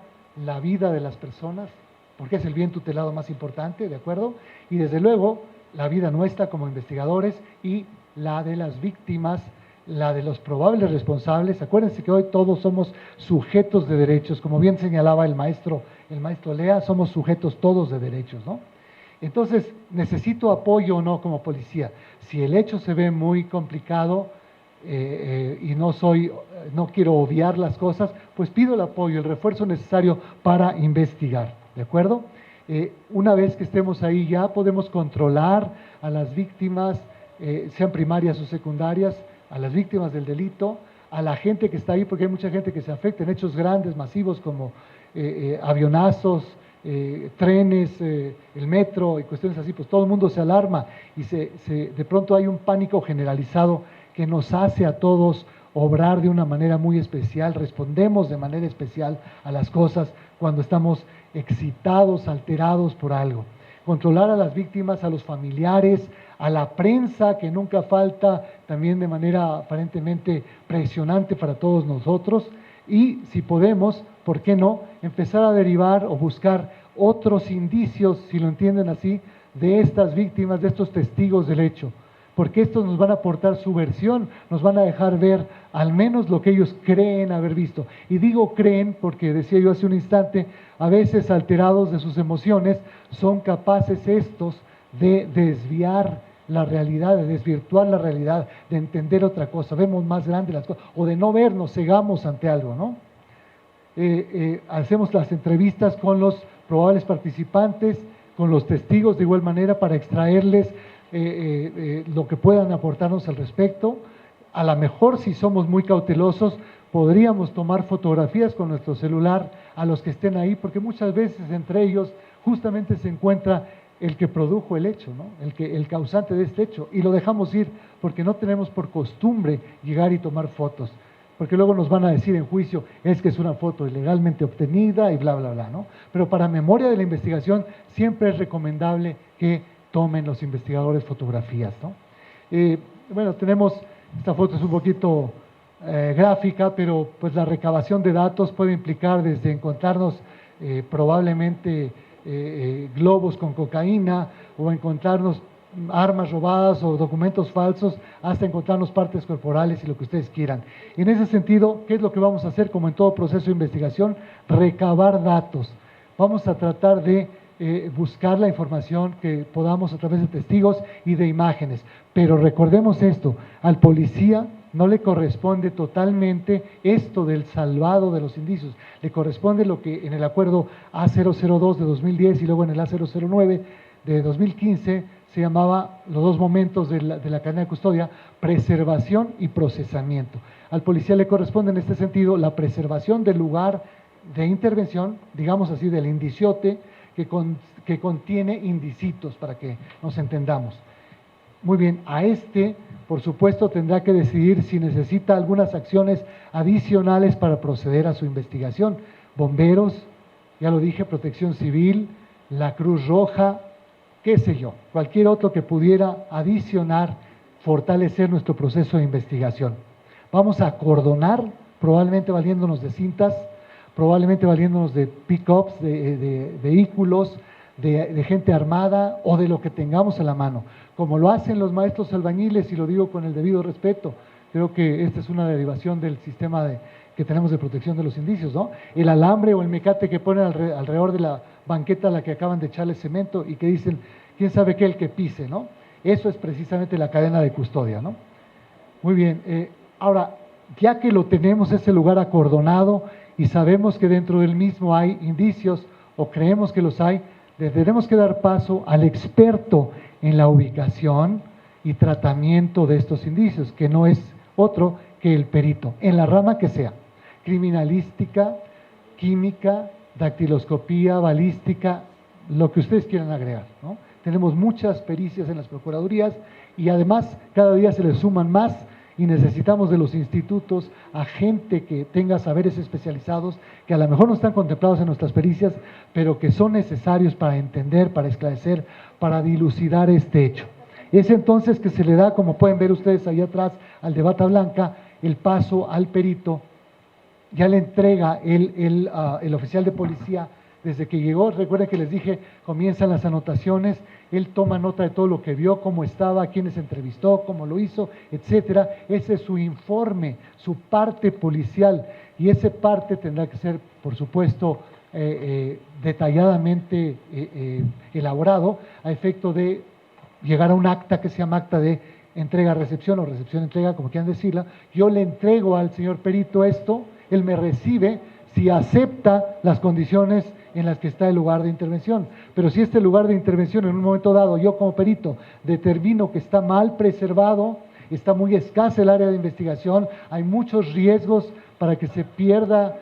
[SPEAKER 3] la vida de las personas, porque es el bien tutelado más importante, ¿de acuerdo? Y desde luego, la vida nuestra como investigadores y la de las víctimas, la de los probables responsables. Acuérdense que hoy todos somos sujetos de derechos, como bien señalaba el maestro Lea, somos sujetos todos de derechos, ¿no? Entonces, ¿necesito apoyo o no como policía? Si el hecho se ve muy complicado y no quiero obviar las cosas, pues pido el apoyo, el refuerzo necesario para investigar, ¿de acuerdo? Una vez que estemos ahí ya podemos controlar a las víctimas, sean primarias o secundarias, a las víctimas del delito, a la gente que está ahí, porque hay mucha gente que se afecta en hechos grandes, masivos, como avionazos, trenes, el metro y cuestiones así, pues todo el mundo se alarma y de pronto hay un pánico generalizado que nos hace a todos obrar de una manera muy especial, respondemos de manera especial a las cosas cuando estamos excitados, alterados por algo. Controlar a las víctimas, a los familiares, a la prensa, que nunca falta, también de manera aparentemente presionante para todos nosotros, y si podemos, ¿por qué no?, empezar a derivar o buscar otros indicios, si lo entienden así, de estas víctimas, de estos testigos del hecho, porque estos nos van a aportar su versión, nos van a dejar ver al menos lo que ellos creen haber visto. Y digo creen porque, decía yo hace un instante, a veces alterados de sus emociones, son capaces estos de desviar la realidad, de desvirtuar la realidad, de entender otra cosa, vemos más grande las cosas, o de no vernos, cegamos ante algo, ¿no? Hacemos las entrevistas con los probables participantes, con los testigos de igual manera para extraerles lo que puedan aportarnos al respecto. A lo mejor, si somos muy cautelosos, podríamos tomar fotografías con nuestro celular a los que estén ahí, porque muchas veces entre ellos justamente se encuentra el que produjo el hecho, ¿no? el causante de este hecho, y lo dejamos ir porque no tenemos por costumbre llegar y tomar fotos, porque luego nos van a decir en juicio, es que es una foto ilegalmente obtenida y bla, bla, bla, ¿no? Pero para memoria de la investigación siempre es recomendable que tomen los investigadores fotografías, ¿no? Bueno, esta foto es un poquito gráfica, pero pues la recabación de datos puede implicar desde encontrarnos probablemente globos con cocaína o encontrarnos armas robadas o documentos falsos, hasta encontrarnos partes corporales y lo que ustedes quieran. En ese sentido, ¿qué es lo que vamos a hacer? Como en todo proceso de investigación, recabar datos. Vamos a tratar de buscar la información que podamos a través de testigos y de imágenes. Pero recordemos esto, al policía no le corresponde totalmente esto del salvado de los indicios, le corresponde lo que en el acuerdo A002 de 2010 y luego en el A009 de 2015 se llamaba los dos momentos de la cadena de custodia, preservación y procesamiento. Al policía le corresponde en este sentido la preservación del lugar de intervención, digamos así, del indiciote, que contiene indicitos, para que nos entendamos. Muy bien, por supuesto, tendrá que decidir si necesita algunas acciones adicionales para proceder a su investigación. Bomberos, ya lo dije, Protección Civil, la Cruz Roja, qué sé yo, cualquier otro que pudiera adicionar, fortalecer nuestro proceso de investigación. Vamos a acordonar, probablemente valiéndonos de cintas, probablemente valiéndonos de pick-ups, de vehículos, de gente armada o de lo que tengamos a la mano, como lo hacen los maestros albañiles, y lo digo con el debido respeto. Creo que esta es una derivación del sistema que tenemos de protección de los indicios, ¿no? El alambre o el mecate que ponen alrededor de la banqueta a la que acaban de echarle cemento y que dicen, quién sabe qué, el que pise, ¿no? Eso es precisamente la cadena de custodia, ¿no? Muy bien, ahora, ya que lo tenemos ese lugar acordonado y sabemos que dentro del mismo hay indicios o creemos que los hay, le tenemos que dar paso al experto en la ubicación y tratamiento de estos indicios, que no es otro que el perito, en la rama que sea, criminalística, química, dactiloscopía, balística, lo que ustedes quieran agregar, ¿no? Tenemos muchas pericias en las procuradurías y además cada día se les suman más y necesitamos de los institutos a gente que tenga saberes especializados que a lo mejor no están contemplados en nuestras pericias, pero que son necesarios para entender, para esclarecer, para dilucidar este hecho. Es entonces que se le da, como pueden ver ustedes ahí atrás, al de bata blanca, el paso al perito. Ya le entrega el oficial de policía desde que llegó. Recuerden que les dije, comienzan las anotaciones, él toma nota de todo lo que vio, cómo estaba, quiénes entrevistó, cómo lo hizo, etcétera. Ese es su informe, su parte policial, y ese parte tendrá que ser, por supuesto, detalladamente elaborado a efecto de llegar a un acta que se llama acta de entrega-recepción o recepción-entrega, como quieran decirla. Yo le entrego al señor perito esto, él me recibe si acepta las condiciones en las que está el lugar de intervención. Pero si este lugar de intervención en un momento dado, yo como perito determino que está mal preservado, está muy escasa el área de investigación, hay muchos riesgos para que se pierda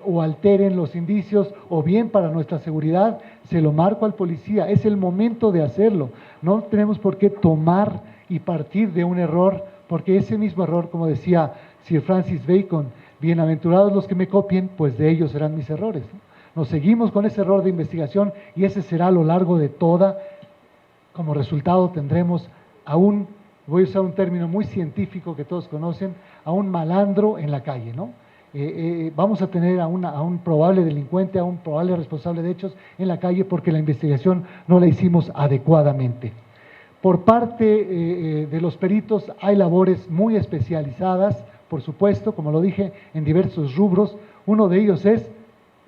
[SPEAKER 3] o alteren los indicios, o bien para nuestra seguridad, se lo marco al policía. Es el momento de hacerlo. No tenemos por qué tomar y partir de un error, porque ese mismo error, como decía Sir Francis Bacon, bienaventurados los que me copien, pues de ellos serán mis errores. Nos seguimos con ese error de investigación y ese será a lo largo de toda. Como resultado tendremos a un, voy a usar un término muy científico que todos conocen, a un malandro en la calle, ¿no? Vamos a tener a un probable delincuente, a un probable responsable de hechos en la calle porque la investigación no la hicimos adecuadamente. Por parte de los peritos hay labores muy especializadas, por supuesto, como lo dije, en diversos rubros. Uno de ellos es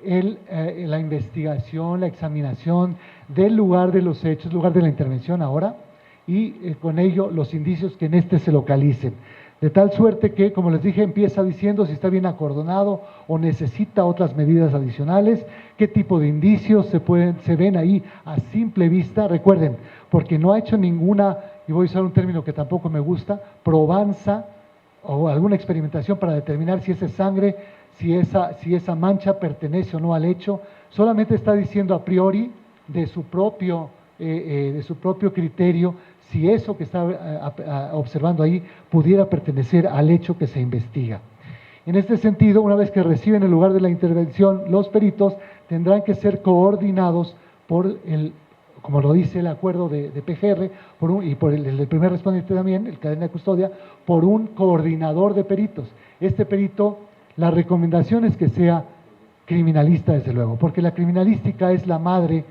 [SPEAKER 3] la investigación, la examinación del lugar de los hechos, lugar de la intervención ahora, y con ello los indicios que en este se localicen. De tal suerte que, como les dije, empieza diciendo si está bien acordonado o necesita otras medidas adicionales, qué tipo de indicios se ven ahí a simple vista. Recuerden, porque no ha hecho ninguna, y voy a usar un término que tampoco me gusta, probanza o alguna experimentación para determinar si esa sangre, si esa mancha pertenece o no al hecho. Solamente está diciendo a priori de su propio criterio si eso que está observando ahí pudiera pertenecer al hecho que se investiga. En este sentido, una vez que reciben el lugar de la intervención, los peritos tendrán que ser coordinados por como lo dice el acuerdo de PGR, y por el primer respondiente también, el cadena de custodia, por un coordinador de peritos. Este perito, la recomendación es que sea criminalista, desde luego, porque la criminalística es la madre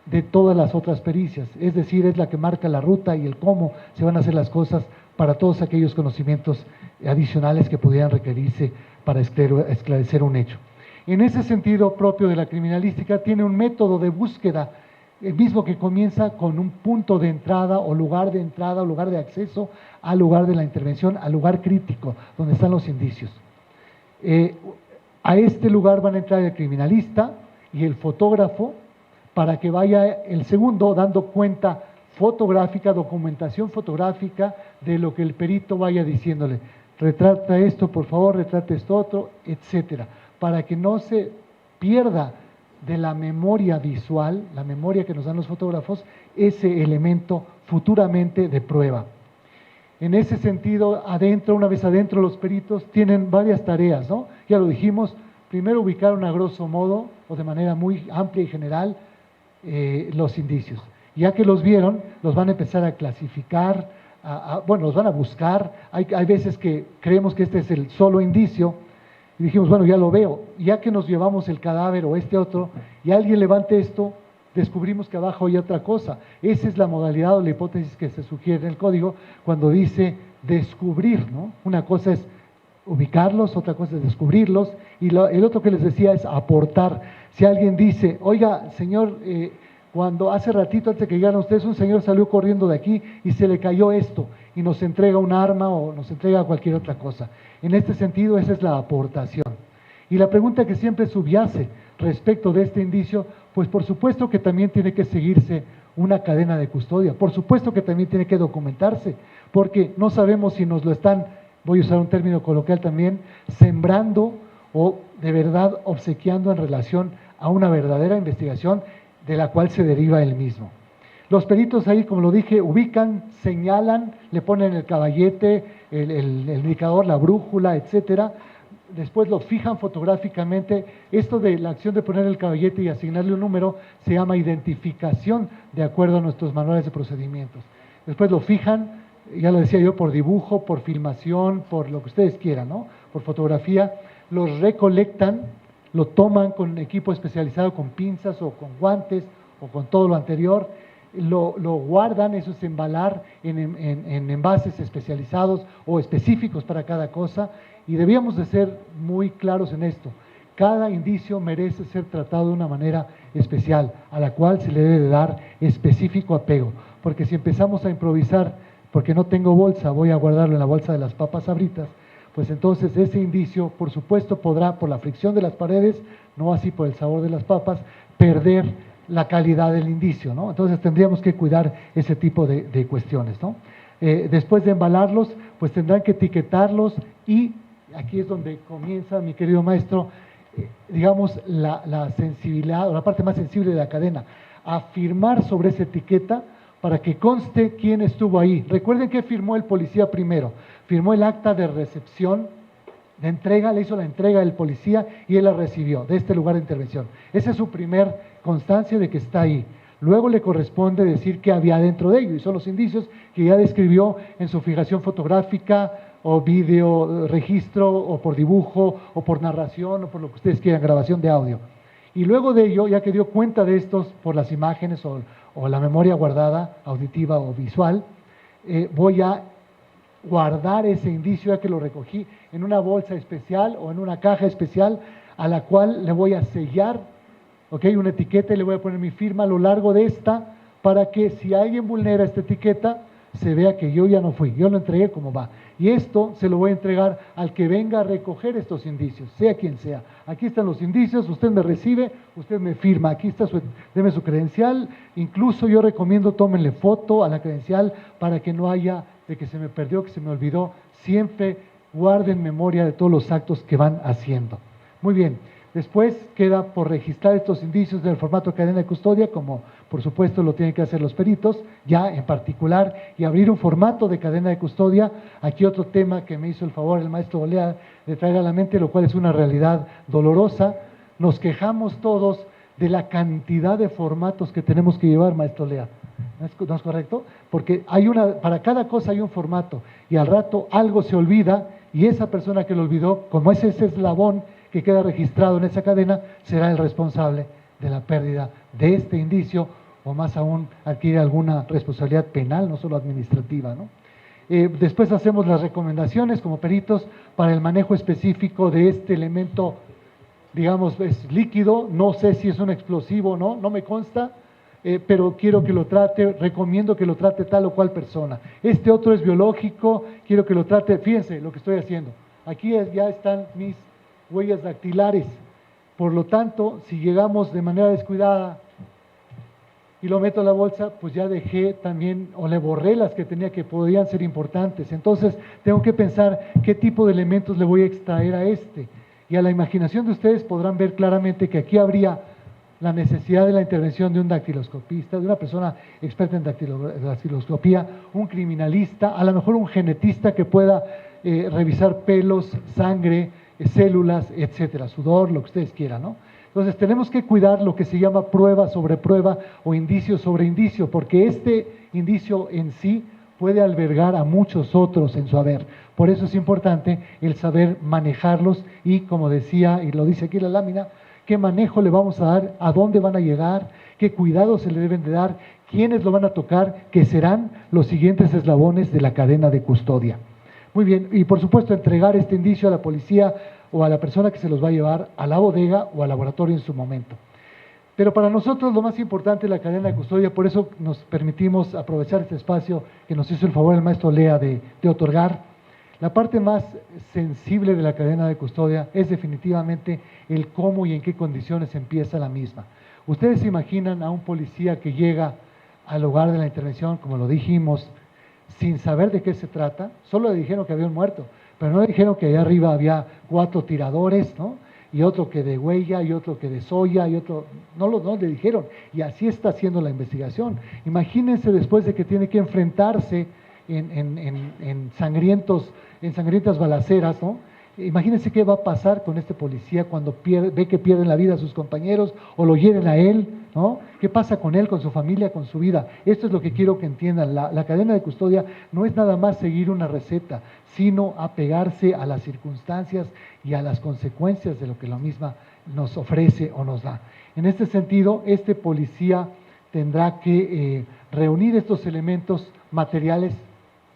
[SPEAKER 3] de todas las otras pericias, es decir, es la que marca la ruta y el cómo se van a hacer las cosas para todos aquellos conocimientos adicionales que pudieran requerirse para esclarecer un hecho. En ese sentido propio de la criminalística, tiene un método de búsqueda, el mismo que comienza con un punto de entrada o lugar de entrada o lugar de acceso al lugar de la intervención, al lugar crítico, donde están los indicios. A este lugar van a entrar el criminalista y el fotógrafo, para que vaya el segundo dando cuenta fotográfica, documentación fotográfica de lo que el perito vaya diciéndole. Retrata esto, por favor, retrata esto otro, etcétera, para que no se pierda de la memoria visual, la memoria que nos dan los fotógrafos, ese elemento futuramente de prueba. En ese sentido, una vez adentro, los peritos tienen varias tareas, ¿no? Ya lo dijimos, primero ubicaron a grosso modo, o de manera muy amplia y general, los indicios. Ya que los vieron, los van a empezar a clasificar, los van a buscar. Hay veces que creemos que este es el solo indicio, y dijimos, bueno, ya lo veo. Ya que nos llevamos el cadáver o este otro, y alguien levante esto, descubrimos que abajo hay otra cosa. Esa es la modalidad o la hipótesis que se sugiere en el código cuando dice descubrir, ¿no? Una cosa es ubicarlos, otra cosa es descubrirlos, y el otro que les decía es aportar. Si alguien dice, oiga, señor, cuando hace ratito, antes de que llegaran ustedes, un señor salió corriendo de aquí y se le cayó esto, y nos entrega un arma o nos entrega cualquier otra cosa. En este sentido, esa es la aportación. Y la pregunta que siempre subyace respecto de este indicio, pues por supuesto que también tiene que seguirse una cadena de custodia, por supuesto que también tiene que documentarse, porque no sabemos si nos lo están, voy a usar un término coloquial también, sembrando o de verdad obsequiando en relación a una verdadera investigación de la cual se deriva el mismo. Los peritos ahí, como lo dije, ubican, señalan, le ponen el caballete, el indicador, la brújula, etcétera. Después lo fijan fotográficamente. Esto de la acción de poner el caballete y asignarle un número se llama identificación de acuerdo a nuestros manuales de procedimientos. Después lo fijan, ya lo decía yo, por dibujo, por filmación, por lo que ustedes quieran, ¿no? Por fotografía. Los recolectan, lo toman con equipo especializado, con pinzas o con guantes o con todo lo anterior. Lo guardan, eso es embalar en envases especializados o específicos para cada cosa, y debíamos de ser muy claros en esto. Cada indicio merece ser tratado de una manera especial, a la cual se le debe de dar específico apego, porque si empezamos a improvisar, porque no tengo bolsa, voy a guardarlo en la bolsa de las papas Sabritas, pues entonces ese indicio, por supuesto, podrá, por la fricción de las paredes, no así por el sabor de las papas, perder la calidad del indicio, ¿no? Entonces tendríamos que cuidar ese tipo de cuestiones, ¿no? Después de embalarlos, pues tendrán que etiquetarlos, y aquí es donde comienza, mi querido maestro, digamos, la sensibilidad, o la parte más sensible de la cadena, afirmar sobre esa etiqueta para que conste quién estuvo ahí. Recuerden que firmó el policía primero, firmó el acta de recepción, de entrega, le hizo la entrega el policía y él la recibió de este lugar de intervención. Esa es su primer constancia de que está ahí. Luego le corresponde decir qué había dentro de ello, y son los indicios que ya describió en su fijación fotográfica o video registro, o por dibujo, o por narración, o por lo que ustedes quieran, grabación de audio. Y luego de ello, ya que dio cuenta de estos por las imágenes o la memoria guardada, auditiva o visual, voy a guardar ese indicio, ya que lo recogí, en una bolsa especial o en una caja especial, a la cual le voy a sellar, una etiqueta, y le voy a poner mi firma a lo largo de esta, para que si alguien vulnera esta etiqueta, se vea que yo ya no fui, yo lo entregué como va. Y esto se lo voy a entregar al que venga a recoger estos indicios, sea quien sea. Aquí están los indicios, usted me recibe, usted me firma, aquí está deme su credencial. Incluso yo recomiendo tómenle foto a la credencial para que no haya de que se me perdió, que se me olvidó. Siempre guarden memoria de todos los actos que van haciendo. Muy bien. Después queda por registrar estos indicios del formato de cadena de custodia, como por supuesto lo tienen que hacer los peritos, ya en particular, y abrir un formato de cadena de custodia. Aquí otro tema que me hizo el favor el maestro Olea de traer a la mente, lo cual es una realidad dolorosa. Nos quejamos todos de la cantidad de formatos que tenemos que llevar, maestro Olea. ¿No es correcto? Porque para cada cosa hay un formato, y al rato algo se olvida, y esa persona que lo olvidó, como es ese eslabón que queda registrado en esa cadena, será el responsable de la pérdida de este indicio, o más aún adquiere alguna responsabilidad penal, no solo administrativa, ¿no? Después hacemos las recomendaciones como peritos para el manejo específico de este elemento, digamos, es líquido. No sé si es un explosivo o no, no me consta, pero quiero que lo trate, recomiendo que lo trate tal o cual persona. Este otro es biológico, quiero que lo trate, fíjense lo que estoy haciendo. Aquí ya están mis huellas dactilares. Por lo tanto, si llegamos de manera descuidada y lo meto a la bolsa, pues ya dejé también, o le borré las que tenía que podían ser importantes. Entonces, tengo que pensar qué tipo de elementos le voy a extraer a este. Y a la imaginación de ustedes podrán ver claramente que aquí habría la necesidad de la intervención de un dactiloscopista, de una persona experta en dactiloscopía, un criminalista, a lo mejor un genetista que pueda revisar pelos, sangre, células, etcétera, sudor, lo que ustedes quieran, ¿no? Entonces tenemos que cuidar lo que se llama prueba sobre prueba o indicio sobre indicio, porque este indicio en sí puede albergar a muchos otros en su haber. Por eso es importante el saber manejarlos y, como decía, y lo dice aquí la lámina, qué manejo le vamos a dar, a dónde van a llegar, qué cuidados se le deben de dar, quiénes lo van a tocar, que serán los siguientes eslabones de la cadena de custodia. Muy bien, y por supuesto entregar este indicio a la policía o a la persona que se los va a llevar a la bodega o al laboratorio en su momento. Pero para nosotros lo más importante es la cadena de custodia, por eso nos permitimos aprovechar este espacio que nos hizo el favor el maestro Lea de otorgar. La parte más sensible de la cadena de custodia es definitivamente el cómo y en qué condiciones empieza la misma. Ustedes se imaginan a un policía que llega al lugar de la intervención, como lo dijimos, sin saber de qué se trata. Solo le dijeron que había un muerto, pero no le dijeron que allá arriba había 4 tiradores, ¿no? y otro que de huella, y otro que de soya, y otro, no le dijeron, y así está haciendo la investigación. Imagínense después de que tiene que enfrentarse en sangrientas balaceras, ¿no? Imagínense qué va a pasar con este policía cuando ve que pierden la vida a sus compañeros o lo hieren a él, ¿no? ¿Qué pasa con él, con su familia, con su vida? Esto es lo que quiero que entiendan. La cadena de custodia no es nada más seguir una receta, sino apegarse a las circunstancias y a las consecuencias de lo que la misma nos ofrece o nos da. En este sentido, este policía tendrá que reunir estos elementos materiales,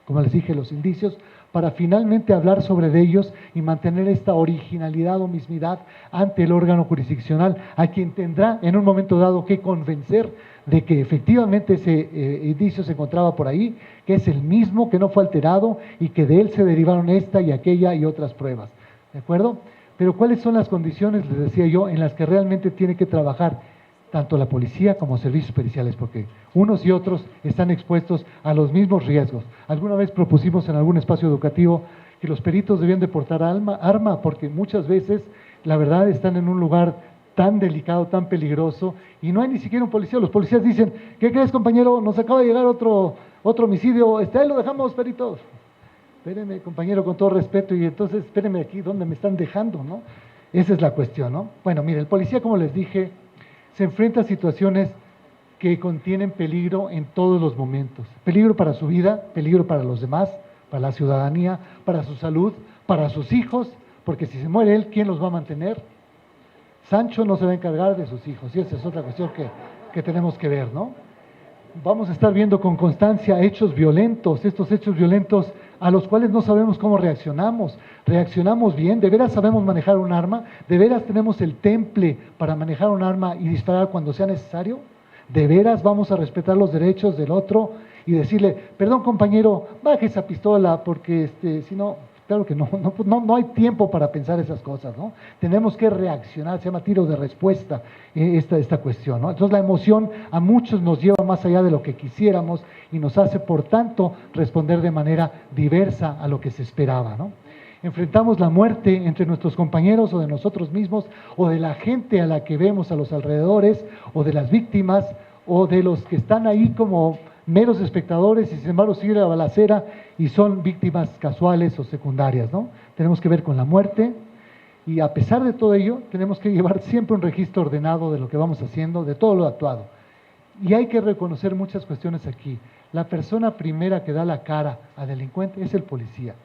[SPEAKER 3] como les dije, los indicios, para finalmente hablar sobre ellos y mantener esta originalidad o mismidad ante el órgano jurisdiccional, a quien tendrá en un momento dado que convencer de que efectivamente ese indicio se encontraba por ahí, que es el mismo, que no fue alterado y que de él se derivaron esta y aquella y otras pruebas. ¿De acuerdo? Pero ¿cuáles son las condiciones, les decía yo, en las que realmente tiene que trabajar tanto la policía como servicios periciales? Porque unos y otros están expuestos a los mismos riesgos. Alguna vez propusimos en algún espacio educativo que los peritos debían de portar arma, porque muchas veces, la verdad, están en un lugar tan delicado, tan peligroso, y no hay ni siquiera un policía. Los policías dicen, ¿qué crees, compañero? Nos acaba de llegar otro homicidio, ahí lo dejamos, peritos. Espéreme, compañero, con todo respeto, y entonces, espéreme aquí, ¿dónde me están dejando, no? Esa es la cuestión, ¿no? Bueno, mire, el policía, como les dije, se enfrenta a situaciones que contienen peligro en todos los momentos. Peligro para su vida, peligro para los demás, para la ciudadanía, para su salud, para sus hijos, porque si se muere él, ¿quién los va a mantener? Sancho no se va a encargar de sus hijos, y esa es otra cuestión que tenemos que ver, ¿no? Vamos a estar viendo con constancia hechos violentos, estos hechos violentos a los cuales no sabemos cómo reaccionamos. ¿Reaccionamos bien? ¿De veras sabemos manejar un arma? ¿De veras tenemos el temple para manejar un arma y disparar cuando sea necesario? ¿De veras vamos a respetar los derechos del otro y decirle, perdón compañero, baje esa pistola porque si no, claro que no hay tiempo para pensar esas cosas, ¿no? Tenemos que reaccionar, se llama tiro de respuesta esta cuestión, ¿no? Entonces la emoción a muchos nos lleva más allá de lo que quisiéramos y nos hace, por tanto, responder de manera diversa a lo que se esperaba, ¿no? Enfrentamos la muerte entre nuestros compañeros o de nosotros mismos o de la gente a la que vemos a los alrededores o de las víctimas o de los que están ahí como meros espectadores y sin embargo sigue la balacera y son víctimas casuales o secundarias, ¿no? Tenemos que ver con la muerte y a pesar de todo ello tenemos que llevar siempre un registro ordenado de lo que vamos haciendo, de todo lo actuado. Y hay que reconocer muchas cuestiones aquí. La persona primera que da la cara al delincuente es el policía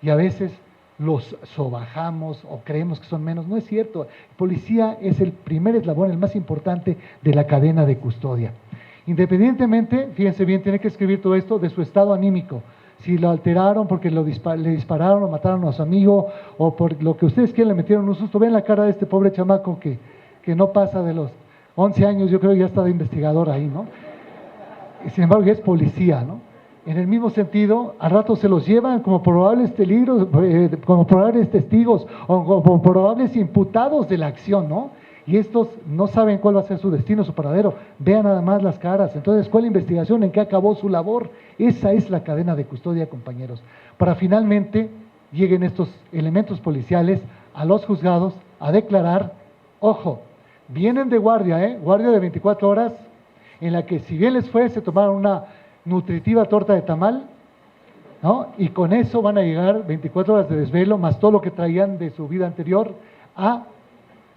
[SPEAKER 3] y a veces los sobajamos o creemos que son menos. No es cierto, el policía es el primer eslabón, el más importante de la cadena de custodia. Independientemente, fíjense bien, tiene que escribir todo esto de su estado anímico. Si lo alteraron porque le dispararon o mataron a su amigo o por lo que ustedes quieran le metieron un susto. Vean la cara de este pobre chamaco que no pasa de los 11 años, yo creo que ya está de investigador ahí, ¿no? Y sin embargo ya es policía, ¿no? En el mismo sentido, al rato se los llevan como probables peligros, como probables testigos o como probables imputados de la acción, ¿no? Y estos no saben cuál va a ser su destino, su paradero. Vean nada más las caras. Entonces, ¿cuál investigación? ¿En qué acabó su labor? Esa es la cadena de custodia, compañeros. Para finalmente lleguen estos elementos policiales a los juzgados a declarar, ojo, vienen de guardia, guardia de 24 horas, en la que si bien les fue, se tomaron una nutritiva torta de tamal, ¿no? Y con eso van a llegar 24 horas de desvelo, más todo lo que traían de su vida anterior, a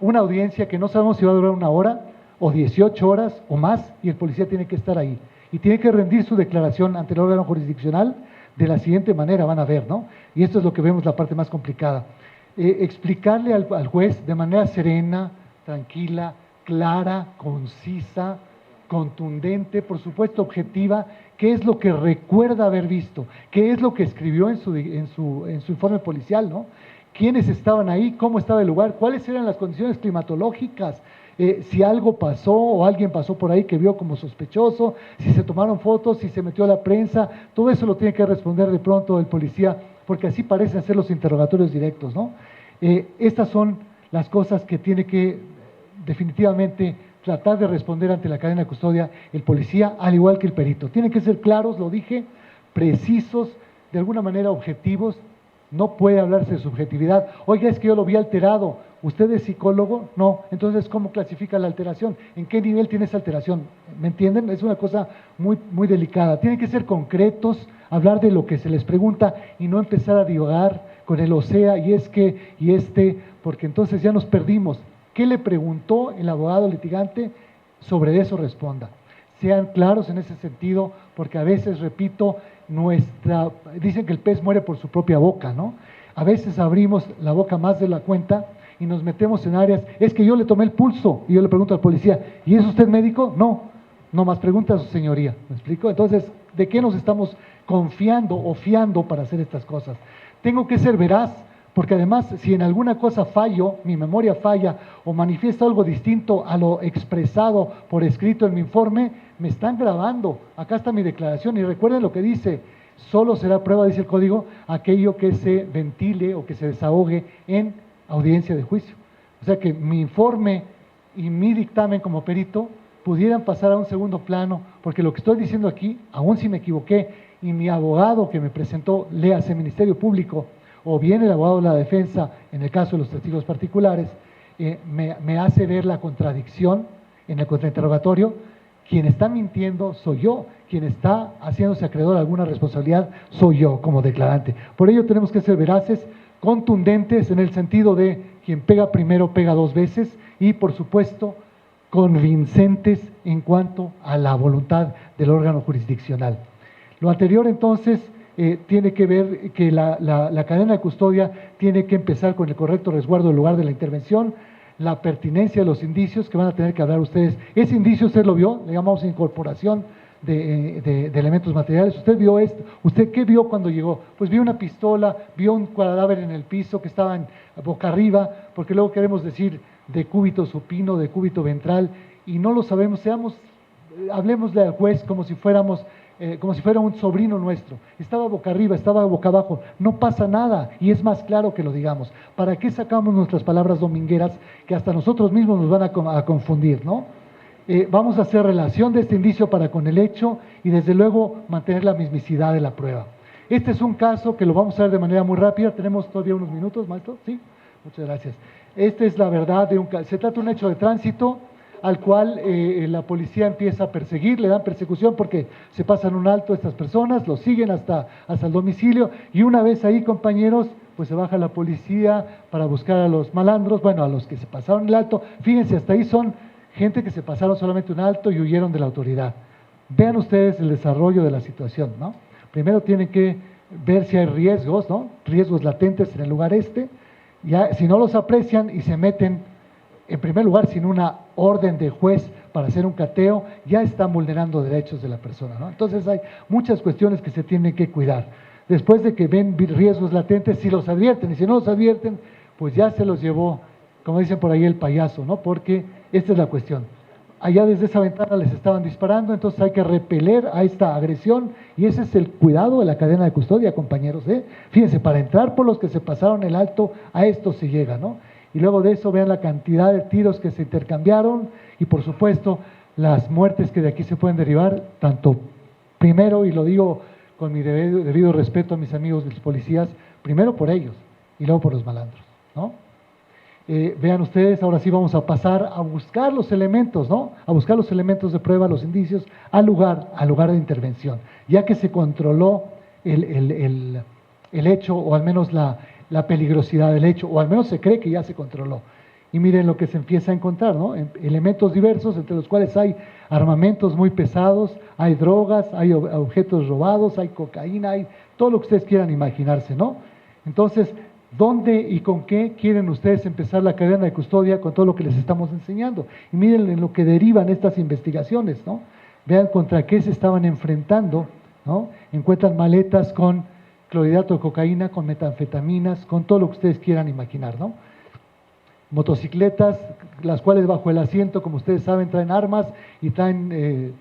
[SPEAKER 3] una audiencia que no sabemos si va a durar 1 hora o 18 horas o más, y el policía tiene que estar ahí. Y tiene que rendir su declaración ante el órgano jurisdiccional de la siguiente manera, van a ver, ¿no? Y esto es lo que vemos, la parte más complicada. Explicarle al juez de manera serena, tranquila, clara, concisa, contundente, por supuesto objetiva, qué es lo que recuerda haber visto, qué es lo que escribió en su informe policial, ¿no? ¿Quiénes estaban ahí? ¿Cómo estaba el lugar? ¿Cuáles eran las condiciones climatológicas? Si algo pasó o alguien pasó por ahí que vio como sospechoso, si se tomaron fotos, si se metió a la prensa, todo eso lo tiene que responder de pronto el policía, porque así parecen ser los interrogatorios directos, ¿no? Estas son las cosas que tiene que definitivamente tratar de responder ante la cadena de custodia el policía, al igual que el perito. Tienen que ser claros, lo dije, precisos, de alguna manera objetivos, No puede hablarse de subjetividad. Oiga, es que yo lo vi alterado. ¿Usted es psicólogo? No. Entonces, ¿cómo clasifica la alteración? ¿En qué nivel tiene esa alteración? ¿Me entienden? Es una cosa muy, muy delicada. Tienen que ser concretos, hablar de lo que se les pregunta y no empezar a divagar con el o sea, y es que, y este, porque entonces ya nos perdimos. ¿Qué le preguntó el abogado litigante? Sobre eso responda. Sean claros en ese sentido, porque a veces, repito, dicen que el pez muere por su propia boca, ¿no? A veces abrimos la boca más de la cuenta y nos metemos en áreas, es que yo le tomé el pulso, y yo le pregunto al policía, ¿y es usted médico? No, no más pregunta a su señoría, ¿me explico? Entonces, ¿de qué nos estamos confiando o fiando para hacer estas cosas? Tengo que ser veraz, porque además, si en alguna cosa fallo, mi memoria falla o manifiesto algo distinto a lo expresado por escrito en mi informe, me están grabando. Acá está mi declaración y recuerden lo que dice, solo será prueba, dice el código, aquello que se ventile o que se desahogue en audiencia de juicio. O sea que mi informe y mi dictamen como perito pudieran pasar a un segundo plano, porque lo que estoy diciendo aquí, aun si me equivoqué, y mi abogado que me presentó, léase Ministerio Público, o bien el abogado de la defensa, en el caso de los testigos particulares, me hace ver la contradicción en el contrainterrogatorio. Quien está mintiendo soy yo, quien está haciéndose acreedor a alguna responsabilidad soy yo como declarante. Por ello tenemos que ser veraces, contundentes en el sentido de quien pega primero pega dos veces y por supuesto convincentes en cuanto a la voluntad del órgano jurisdiccional. Lo anterior entonces tiene que ver que la cadena de custodia tiene que empezar con el correcto resguardo del lugar de la intervención, la pertinencia de los indicios que van a tener que hablar ustedes. Ese indicio usted lo vio, le llamamos incorporación de elementos materiales. ¿Usted vio esto? ¿Usted qué vio cuando llegó? Pues vio una pistola, vio un cadáver en el piso que estaba boca arriba, porque luego queremos decir decúbito supino, decúbito ventral, y no lo sabemos, hablemosle al juez como si fuera un sobrino nuestro. Estaba boca arriba, estaba boca abajo, no pasa nada, y es más claro que lo digamos. ¿Para qué sacamos nuestras palabras domingueras que hasta nosotros mismos nos van a confundir, ¿no? Vamos a hacer relación de este indicio para con el hecho y desde luego mantener la mismicidad de la prueba. Este es un caso que lo vamos a ver de manera muy rápida. ¿Tenemos todavía unos minutos, maestro? Sí, muchas gracias. Esta es la verdad de un caso. Se trata de un hecho de tránsito al cual la policía empieza a perseguir, le dan persecución porque se pasan un alto a estas personas, los siguen hasta el domicilio y una vez ahí, compañeros, pues se baja la policía para buscar a los malandros, bueno, a los que se pasaron el alto. Fíjense, hasta ahí son gente que se pasaron solamente un alto y huyeron de la autoridad. Vean ustedes el desarrollo de la situación, ¿no? Primero tienen que ver si hay riesgos, ¿no? Riesgos latentes en el lugar ya, si no los aprecian y se meten, en primer lugar, sin una orden de juez para hacer un cateo, ya están vulnerando derechos de la persona, ¿no? Entonces hay muchas cuestiones que se tienen que cuidar. Después de que ven riesgos latentes, si los advierten, y si no los advierten, pues ya se los llevó, como dicen por ahí, el payaso, ¿no? Porque esta es la cuestión. Allá desde esa ventana les estaban disparando, entonces hay que repeler a esta agresión, y ese es el cuidado de la cadena de custodia, compañeros, ¿eh? Fíjense, para entrar por los que se pasaron el alto, a esto se llega, ¿no? Y luego de eso vean la cantidad de tiros que se intercambiaron y por supuesto las muertes que de aquí se pueden derivar, tanto primero, y lo digo con mi debido respeto a mis amigos de los policías, primero por ellos y luego por los malandros, ¿no? Vean ustedes, ahora sí vamos a pasar a buscar los elementos, ¿no? A buscar los elementos de prueba, los indicios, al lugar de intervención, ya que se controló el hecho, o al menos la peligrosidad del hecho, o al menos se cree que ya se controló. Y miren lo que se empieza a encontrar, ¿no? Elementos diversos, entre los cuales hay armamentos muy pesados, hay drogas, hay objetos robados, hay cocaína, hay todo lo que ustedes quieran imaginarse, ¿no? Entonces, ¿dónde y con qué quieren ustedes empezar la cadena de custodia con todo lo que les estamos enseñando? Y miren en lo que derivan estas investigaciones, ¿no? Vean contra qué se estaban enfrentando, ¿no? Encuentran maletas con clorhidrato de cocaína, con metanfetaminas, con todo lo que ustedes quieran imaginar, ¿no? Motocicletas, las cuales bajo el asiento, como ustedes saben, traen armas y traen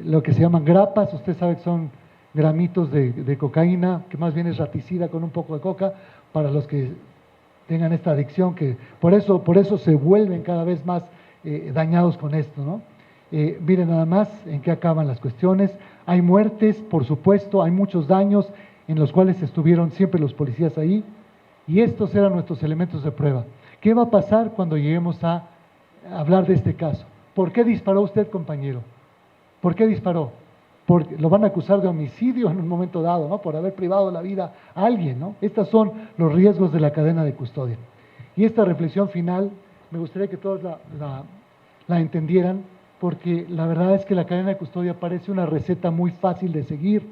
[SPEAKER 3] lo que se llaman grapas. Ustedes saben que son gramitos de cocaína, que más bien es raticida con un poco de coca, para los que tengan esta adicción, que por eso se vuelven cada vez más dañados con esto, ¿no? Miren nada más en qué acaban las cuestiones. Hay muertes, por supuesto, hay muchos daños en los cuales estuvieron siempre los policías ahí, Y estos eran nuestros elementos de prueba. ¿Qué va a pasar cuando lleguemos a hablar de este caso? ¿Por qué disparó usted, compañero? ¿Por qué disparó? Porque lo van a acusar de homicidio en un momento dado, ¿no? Por haber privado la vida a alguien, ¿no? Estos son los riesgos de la cadena de custodia. Y esta reflexión final, me gustaría que todos la entendieran, porque la verdad es que la cadena de custodia parece una receta muy fácil de seguir.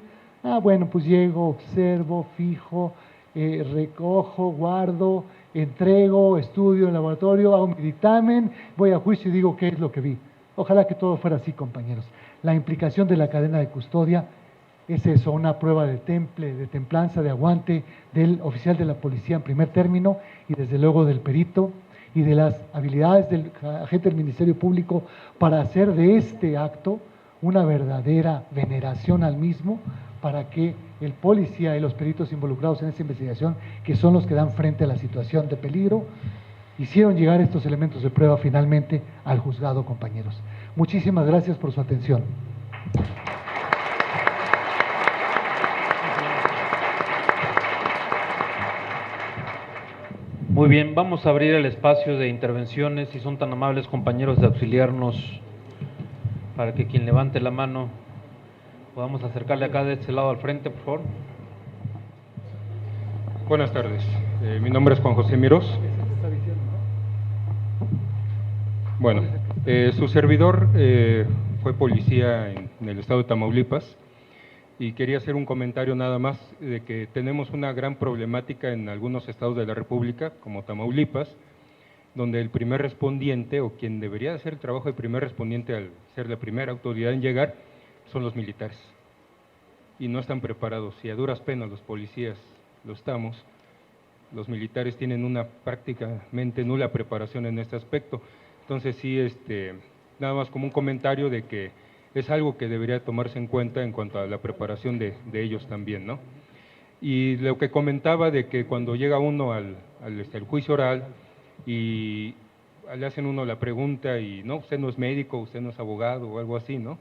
[SPEAKER 3] Bueno, pues llego, observo, fijo, recojo, guardo, entrego, estudio en el laboratorio, hago mi dictamen, voy a juicio y digo qué es lo que vi. Ojalá que todo fuera así, compañeros. La implicación de la cadena de custodia es eso, una prueba de temple, de templanza, de aguante del oficial de la policía en primer término y desde luego del perito y de las habilidades del agente del Ministerio Público para hacer de este acto una verdadera veneración al mismo, para que el policía y los peritos involucrados en esta investigación, que son los que dan frente a la situación de peligro, hicieron llegar estos elementos de prueba finalmente al juzgado, compañeros. Muchísimas gracias por su atención.
[SPEAKER 2] Muy bien, vamos a abrir el espacio de intervenciones, si son tan amables, compañeros, de auxiliarnos para que quien levante la mano podamos acercarle acá de este lado al frente, por favor.
[SPEAKER 4] Buenas tardes, mi nombre es Juan José Mirós. Bueno, su servidor fue policía en el estado de Tamaulipas y quería hacer un comentario nada más de que tenemos una gran problemática en algunos estados de la República, como Tamaulipas, donde el primer respondiente, o quien debería hacer el trabajo de primer respondiente al ser la primera autoridad en llegar, son los militares. Y no están preparados, y a duras penas los policías lo estamos. Los militares tienen una prácticamente nula preparación en este aspecto. Entonces sí, nada más como un comentario de que es algo que debería tomarse en cuenta en cuanto a la preparación de ellos también, ¿no? Y lo que comentaba de que cuando llega uno al juicio oral y le hacen uno la pregunta y no, usted no es médico, usted no es abogado o algo así, ¿no?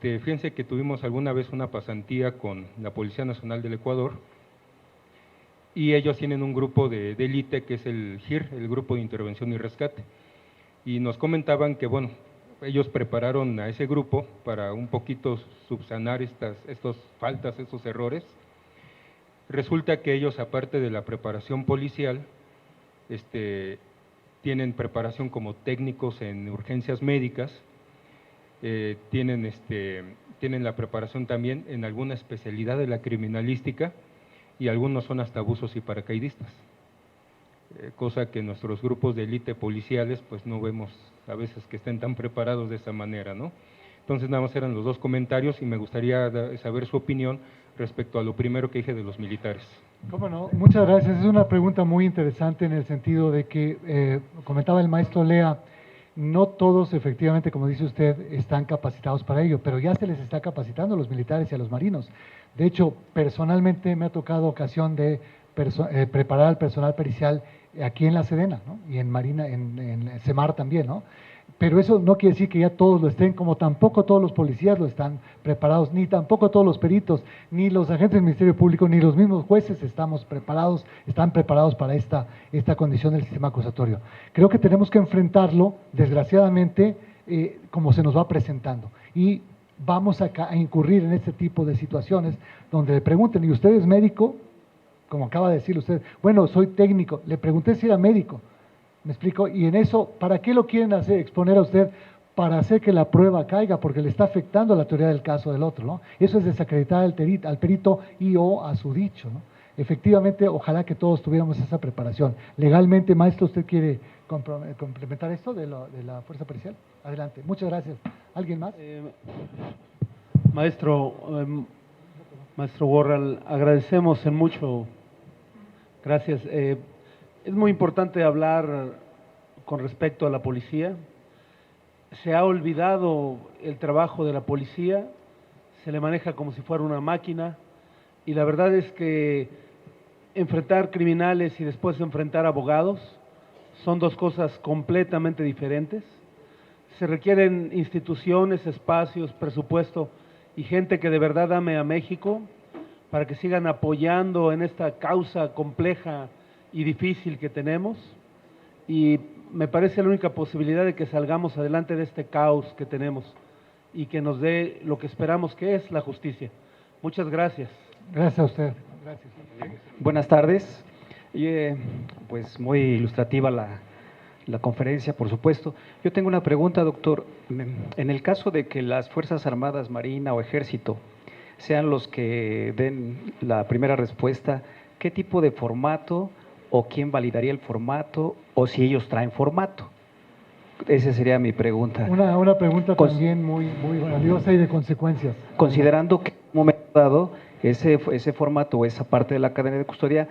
[SPEAKER 4] Fíjense que tuvimos alguna vez una pasantía con la Policía Nacional del Ecuador y ellos tienen un grupo de élite que es el GIR, el Grupo de Intervención y Rescate, y nos comentaban que, bueno, ellos prepararon a ese grupo para un poquito subsanar estas faltas, estos errores. Resulta que ellos, aparte de la preparación policial, tienen preparación como técnicos en urgencias médicas, tienen la preparación también en alguna especialidad de la criminalística y algunos son hasta buzos y paracaidistas, cosa que nuestros grupos de élite policiales pues no vemos a veces que estén tan preparados de esa manera, ¿no? Entonces nada más eran los dos comentarios y me gustaría saber su opinión respecto a lo primero que dije de los militares.
[SPEAKER 3] ¿Cómo no? Muchas gracias. Es una pregunta muy interesante en el sentido de que, comentaba el maestro Lea, no todos efectivamente, como dice usted, están capacitados para ello, pero ya se les está capacitando a los militares y a los marinos. De hecho, personalmente me ha tocado ocasión de preparar al personal pericial aquí en la Sedena, ¿no? Y en Marina, en Semar también, ¿no? Pero eso no quiere decir que ya todos lo estén, como tampoco todos los policías lo están preparados, ni tampoco todos los peritos, ni los agentes del Ministerio Público, ni los mismos jueces están preparados para esta condición del sistema acusatorio. Creo que tenemos que enfrentarlo, desgraciadamente, como se nos va presentando. Y vamos a incurrir en este tipo de situaciones donde le pregunten, ¿y usted es médico? Como acaba de decir usted, bueno, soy técnico, le pregunté si era médico, ¿me explico? Y en eso, ¿para qué lo quieren hacer, exponer a usted? Para hacer que la prueba caiga, porque le está afectando a la teoría del caso del otro, ¿no? Eso es desacreditar al perito y o a su dicho, ¿no? Efectivamente, ojalá que todos tuviéramos esa preparación. Legalmente, maestro, ¿usted quiere complementar esto de la fuerza pericial? Adelante, muchas gracias. ¿Alguien más?
[SPEAKER 5] Maestro Worral, agradecemos en mucho. Gracias. Es muy importante hablar con respecto a la policía. Se ha olvidado el trabajo de la policía, se le maneja como si fuera una máquina, y la verdad es que enfrentar criminales y después enfrentar abogados son dos cosas completamente diferentes. Se requieren instituciones, espacios, presupuesto y gente que de verdad ame a México para que sigan apoyando en esta causa compleja y difícil que tenemos, y me parece la única posibilidad de que salgamos adelante de este caos que tenemos y que nos dé lo que esperamos, que es la justicia. Muchas gracias.
[SPEAKER 3] Gracias a usted. Gracias.
[SPEAKER 6] Buenas tardes. Pues muy ilustrativa la conferencia, por supuesto. Yo tengo una pregunta, doctor. En el caso de que las Fuerzas Armadas, Marina o Ejército sean los que den la primera respuesta, ¿qué tipo de formato o quién validaría el formato o si ellos traen formato? Esa sería mi pregunta.
[SPEAKER 3] Una pregunta también muy valiosa y de consecuencias.
[SPEAKER 6] Considerando que en un momento dado ese formato o esa parte de la cadena de custodia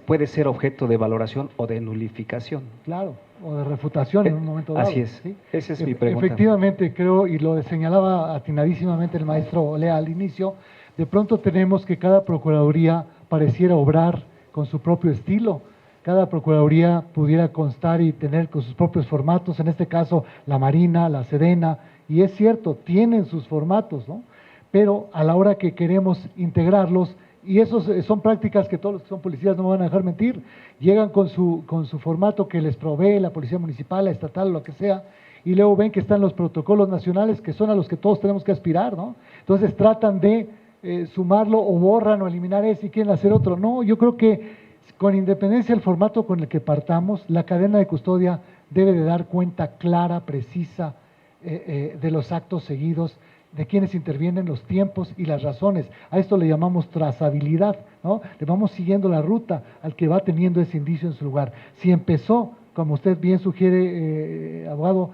[SPEAKER 6] puede ser objeto de valoración o de nulificación.
[SPEAKER 3] Claro, o de refutación en un momento dado.
[SPEAKER 6] Así es,
[SPEAKER 3] ¿sí?
[SPEAKER 6] Esa es mi pregunta.
[SPEAKER 3] Efectivamente, creo, y lo señalaba atinadísimamente el maestro Olea al inicio, de pronto tenemos que cada procuraduría pareciera obrar con su propio estilo. Cada procuraduría pudiera constar y tener con sus propios formatos, en este caso la Marina, la Sedena, y es cierto, tienen sus formatos, ¿no? Pero a la hora que queremos integrarlos, y esos son prácticas que todos los que son policías no me van a dejar mentir, llegan con su formato que les provee la policía municipal, la estatal, lo que sea, y luego ven que están los protocolos nacionales que son a los que todos tenemos que aspirar, ¿no? Entonces tratan de sumarlo o borran o eliminar ese y quieren hacer otro. No, yo creo que con independencia del formato con el que partamos, la cadena de custodia debe de dar cuenta clara, precisa de los actos seguidos, de quienes intervienen, los tiempos y las razones. A esto le llamamos trazabilidad, ¿no? Le vamos siguiendo la ruta al que va teniendo ese indicio en su lugar. Si empezó, como usted bien sugiere, abogado,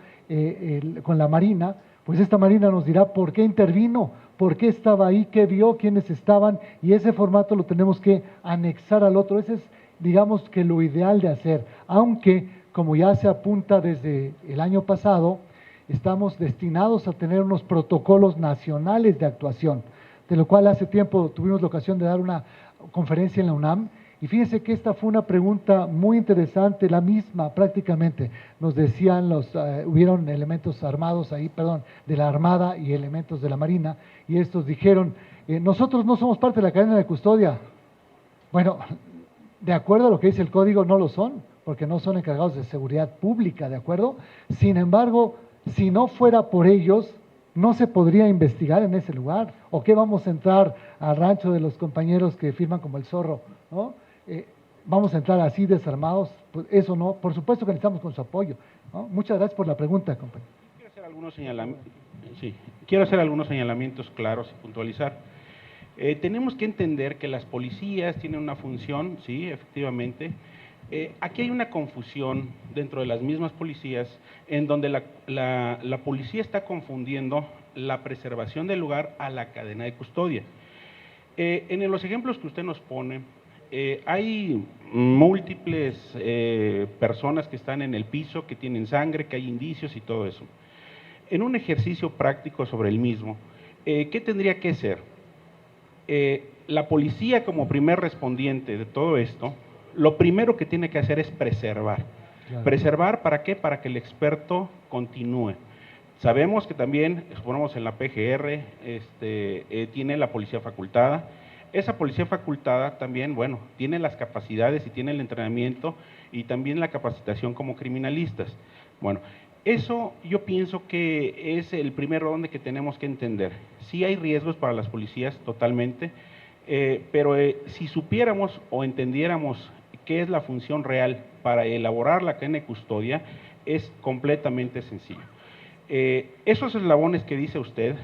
[SPEAKER 3] con la Marina, pues esta Marina nos dirá por qué intervino, por qué estaba ahí, qué vio, quiénes estaban, y ese formato lo tenemos que anexar al otro. Ese es, digamos, que lo ideal de hacer, aunque, como ya se apunta desde el año pasado, estamos destinados a tener unos protocolos nacionales de actuación, de lo cual hace tiempo tuvimos la ocasión de dar una conferencia en la UNAM, y fíjense que esta fue una pregunta muy interesante, la misma prácticamente, nos decían hubieron elementos armados ahí, de la Armada y elementos de la Marina, y estos dijeron, nosotros no somos parte de la cadena de custodia. Bueno, de acuerdo a lo que dice el código, no lo son, porque no son encargados de seguridad pública, ¿de acuerdo? Sin embargo, si no fuera por ellos, no se podría investigar en ese lugar. ¿O qué vamos a entrar al rancho de los compañeros que firman como el zorro, ¿no? Vamos a entrar así desarmados, pues eso no, por supuesto que necesitamos con su apoyo, ¿no? Muchas gracias por la pregunta, compañero.
[SPEAKER 7] Quiero hacer algunos señalamientos claros y puntualizar. Tenemos que entender que las policías tienen una función, sí, efectivamente. Aquí hay una confusión dentro de las mismas policías en donde la policía está confundiendo la preservación del lugar a la cadena de custodia. En los ejemplos que usted nos pone, hay múltiples personas que están en el piso, que tienen sangre, que hay indicios y todo eso. En un ejercicio práctico sobre el mismo, ¿qué tendría que ser? La policía como primer respondiente de todo esto, lo primero que tiene que hacer es preservar. Claro. ¿Preservar para qué? Para que el experto continúe. Sabemos que también, exponemos en la PGR, tiene la policía facultada. Esa policía facultada también, bueno, tiene las capacidades y tiene el entrenamiento y también la capacitación como criminalistas. Bueno, eso yo pienso que es el primer orden que tenemos que entender. Sí hay riesgos para las policías, totalmente, pero si supiéramos o entendiéramos qué es la función real para elaborar la cadena de custodia, es completamente sencillo. Esos eslabones que dice usted,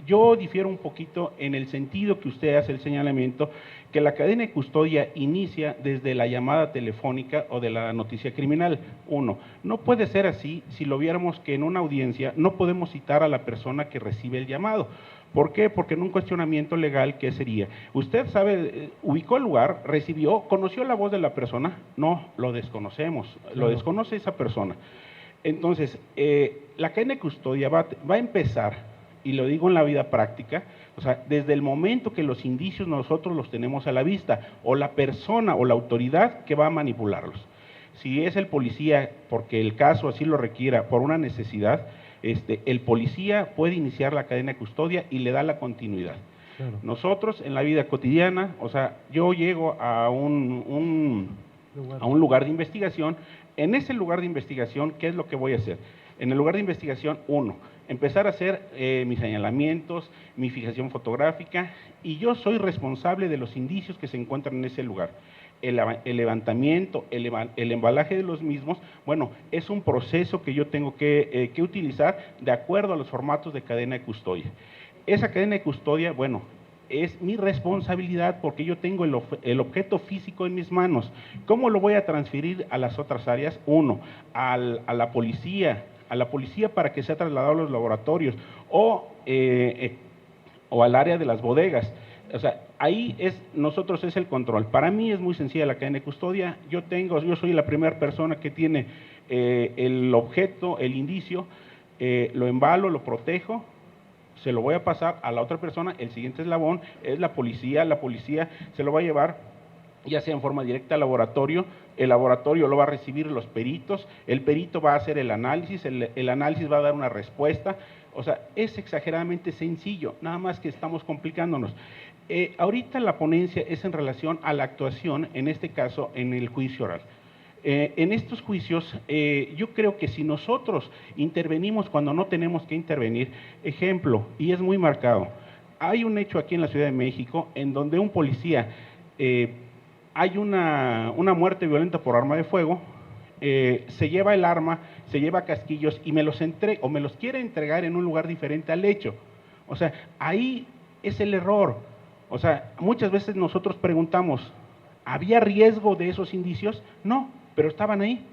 [SPEAKER 7] yo difiero un poquito en el sentido que usted hace el señalamiento, que la cadena de custodia inicia desde la llamada telefónica o de la noticia criminal. Uno, no puede ser así si lo viéramos que en una audiencia no podemos citar a la persona que recibe el llamado. ¿Por qué? Porque en un cuestionamiento legal, ¿qué sería? Usted sabe, ubicó el lugar, recibió, conoció la voz de la persona, no, lo desconocemos, lo desconoce esa persona. Entonces, la cadena de custodia va a empezar, y lo digo en la vida práctica, o sea, desde el momento que los indicios nosotros los tenemos a la vista, o la persona o la autoridad que va a manipularlos. Si es el policía, porque el caso así lo requiera, por una necesidad, el policía puede iniciar la cadena de custodia y le da la continuidad. Claro. Nosotros en la vida cotidiana, o sea, yo llego a un a un lugar de investigación. En ese lugar de investigación, ¿qué es lo que voy a hacer? En el lugar de investigación, empezar a hacer mis señalamientos, mi fijación fotográfica, y yo soy responsable de los indicios que se encuentran en ese lugar. El levantamiento, el embalaje de los mismos, bueno, es un proceso que yo tengo que utilizar de acuerdo a los formatos de cadena de custodia. Esa cadena de custodia, bueno, es mi responsabilidad porque yo tengo el objeto físico en mis manos. ¿Cómo lo voy a transferir a las otras áreas? A la policía para que sea trasladado a los laboratorios o al área de las bodegas. O sea, ahí es el control. Para mí es muy sencilla la cadena de custodia. Yo soy la primera persona que tiene el objeto, el indicio, lo embalo, lo protejo, se lo voy a pasar a la otra persona. El siguiente eslabón es la policía se lo va a llevar ya sea en forma directa al laboratorio, el laboratorio lo va a recibir los peritos, el perito va a hacer el análisis, el análisis va a dar una respuesta. O sea, es exageradamente sencillo, nada más que estamos complicándonos. Ahorita la ponencia es en relación a la actuación, en este caso, en el juicio oral. En estos juicios, yo creo que si nosotros intervenimos cuando no tenemos que intervenir, ejemplo, y es muy marcado, hay un hecho aquí en la Ciudad de México en donde un policía, hay una muerte violenta por arma de fuego, se lleva el arma, se lleva casquillos y me los quiere entregar en un lugar diferente al hecho. O sea, ahí es el error. O sea, muchas veces nosotros preguntamos, ¿había riesgo de esos indicios? No, pero estaban ahí,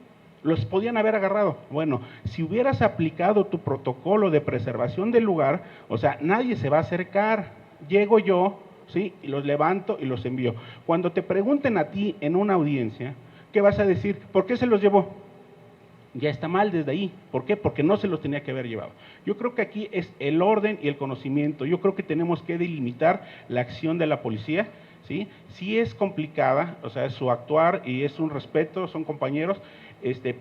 [SPEAKER 7] los podían haber agarrado. Bueno, si hubieras aplicado tu protocolo de preservación del lugar, o sea, nadie se va a acercar, llego yo, ¿sí? Y los levanto y los envío. Cuando te pregunten a ti en una audiencia, ¿qué vas a decir? ¿Por qué se los llevó? Ya está mal desde ahí. ¿Por qué? Porque no se los tenía que haber llevado. Yo creo que aquí es el orden y el conocimiento. Yo creo que tenemos que delimitar la acción de la policía, ¿sí? Sí es complicada, o sea, es su actuar y es un respeto, son compañeros,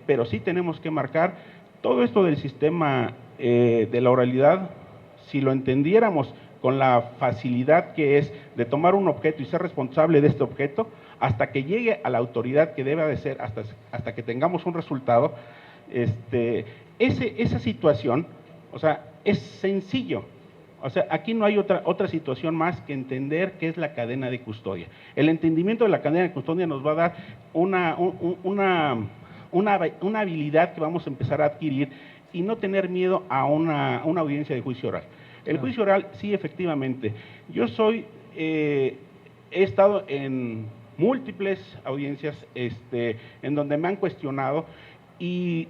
[SPEAKER 7] pero sí tenemos que marcar todo esto del sistema de la oralidad. Si lo entendiéramos con la facilidad que es de tomar un objeto y ser responsable de este objeto, hasta que llegue a la autoridad que debe de ser, hasta que tengamos un resultado, esa situación, o sea, es sencillo. O sea, aquí no hay otra situación más que entender qué es la cadena de custodia. El entendimiento de la cadena de custodia nos va a dar una habilidad que vamos a empezar a adquirir y no tener miedo a una audiencia de juicio oral. El juicio oral, sí, efectivamente. Yo he estado en múltiples audiencias en donde me han cuestionado y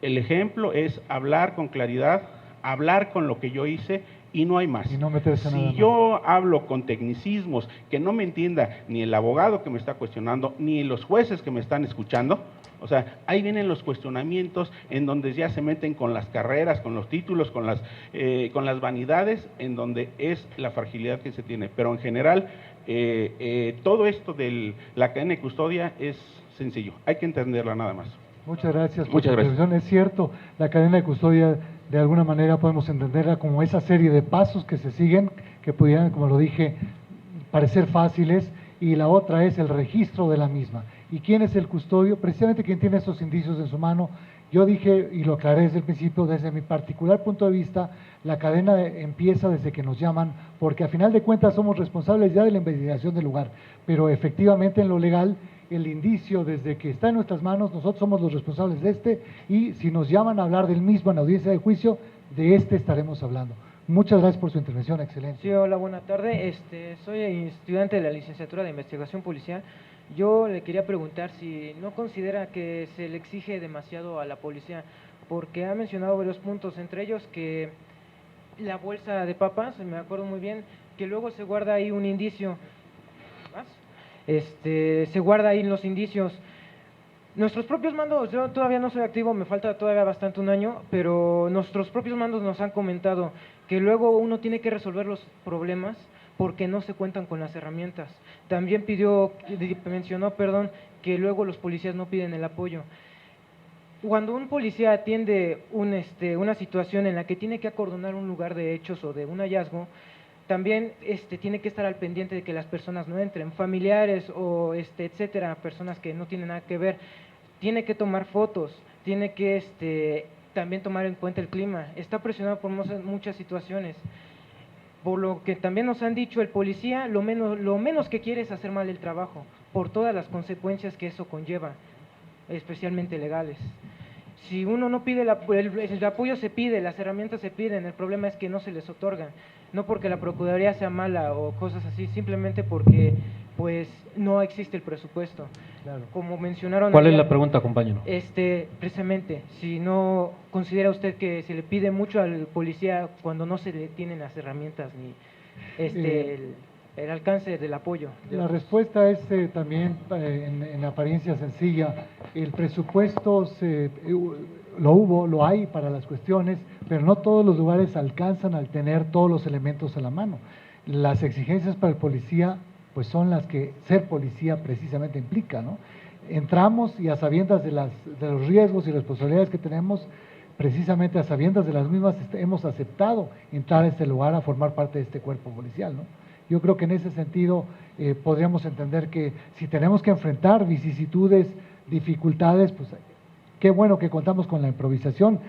[SPEAKER 7] el ejemplo es hablar con claridad, hablar con lo que yo hice y no hay más.
[SPEAKER 3] Y no meterse nada
[SPEAKER 7] si
[SPEAKER 3] más.
[SPEAKER 7] yo hablo con tecnicismos que no me entienda ni el abogado que me está cuestionando, ni los jueces que me están escuchando, o sea, ahí vienen los cuestionamientos en donde ya se meten con las carreras, con los títulos, con las vanidades, en donde es la fragilidad que se tiene. Pero en general, todo esto de la cadena de custodia es sencillo, hay que entenderla nada más.
[SPEAKER 3] Muchas gracias por
[SPEAKER 7] Muchas
[SPEAKER 3] tu
[SPEAKER 7] gracias.
[SPEAKER 3] intervención. Es cierto, la cadena de custodia de alguna manera podemos entenderla como esa serie de pasos que se siguen, que pudieran, como lo dije, parecer fáciles, y la otra es el registro de la misma. ¿Y quién es el custodio? Precisamente quien tiene esos indicios en su mano. Yo dije, y lo aclaré desde el principio, desde mi particular punto de vista, la cadena empieza desde que nos llaman, porque a final de cuentas somos responsables ya de la investigación del lugar, pero efectivamente en lo legal, el indicio desde que está en nuestras manos, nosotros somos los responsables de y si nos llaman a hablar del mismo en la audiencia de juicio, de estaremos hablando. Muchas gracias por su intervención, excelente.
[SPEAKER 8] Sí, hola, buena tarde. Soy estudiante de la licenciatura de investigación policial. Yo le quería preguntar si no considera que se le exige demasiado a la policía, porque ha mencionado varios puntos, entre ellos que la bolsa de papas, me acuerdo muy bien, que luego se guarda ahí un indicio, ¿más? Se guarda ahí los indicios. Nuestros propios mandos, yo todavía no soy activo, me falta todavía bastante un año, pero nuestros propios mandos nos han comentado que luego uno tiene que resolver los problemas porque no se cuentan con las herramientas. También mencionó, que luego los policías no piden el apoyo. Cuando un policía atiende una situación en la que tiene que acordonar un lugar de hechos o de un hallazgo, también tiene que estar al pendiente de que las personas no entren, familiares o etcétera, personas que no tienen nada que ver. Tiene que tomar fotos, tiene que también tomar en cuenta el clima. Está presionado por muchas situaciones. Por lo que también nos han dicho, el policía lo menos que quiere es hacer mal el trabajo, por todas las consecuencias que eso conlleva, especialmente legales. Si uno no pide el apoyo se pide, las herramientas se piden, el problema es que no se les otorgan, no porque la Procuraduría sea mala o cosas así, simplemente porque pues no existe el presupuesto.
[SPEAKER 3] Claro.
[SPEAKER 8] Como mencionaron
[SPEAKER 2] ¿Cuál es
[SPEAKER 8] ayer,
[SPEAKER 2] la pregunta, compañero?
[SPEAKER 8] precisamente, si no considera usted que se le pide mucho al policía cuando no se le tienen las herramientas ni el alcance del apoyo.
[SPEAKER 3] La respuesta es también en apariencia sencilla. El presupuesto lo hay para las cuestiones, pero no todos los lugares alcanzan al tener todos los elementos a la mano. Las exigencias para el policía pues son las que ser policía precisamente implica, ¿no? Entramos y a sabiendas de los riesgos y responsabilidades que tenemos, precisamente a sabiendas de las mismas, hemos aceptado entrar a este lugar a formar parte de este cuerpo policial, ¿no? Yo creo que en ese sentido podríamos entender que si tenemos que enfrentar vicisitudes, dificultades, pues qué bueno que contamos con la improvisación.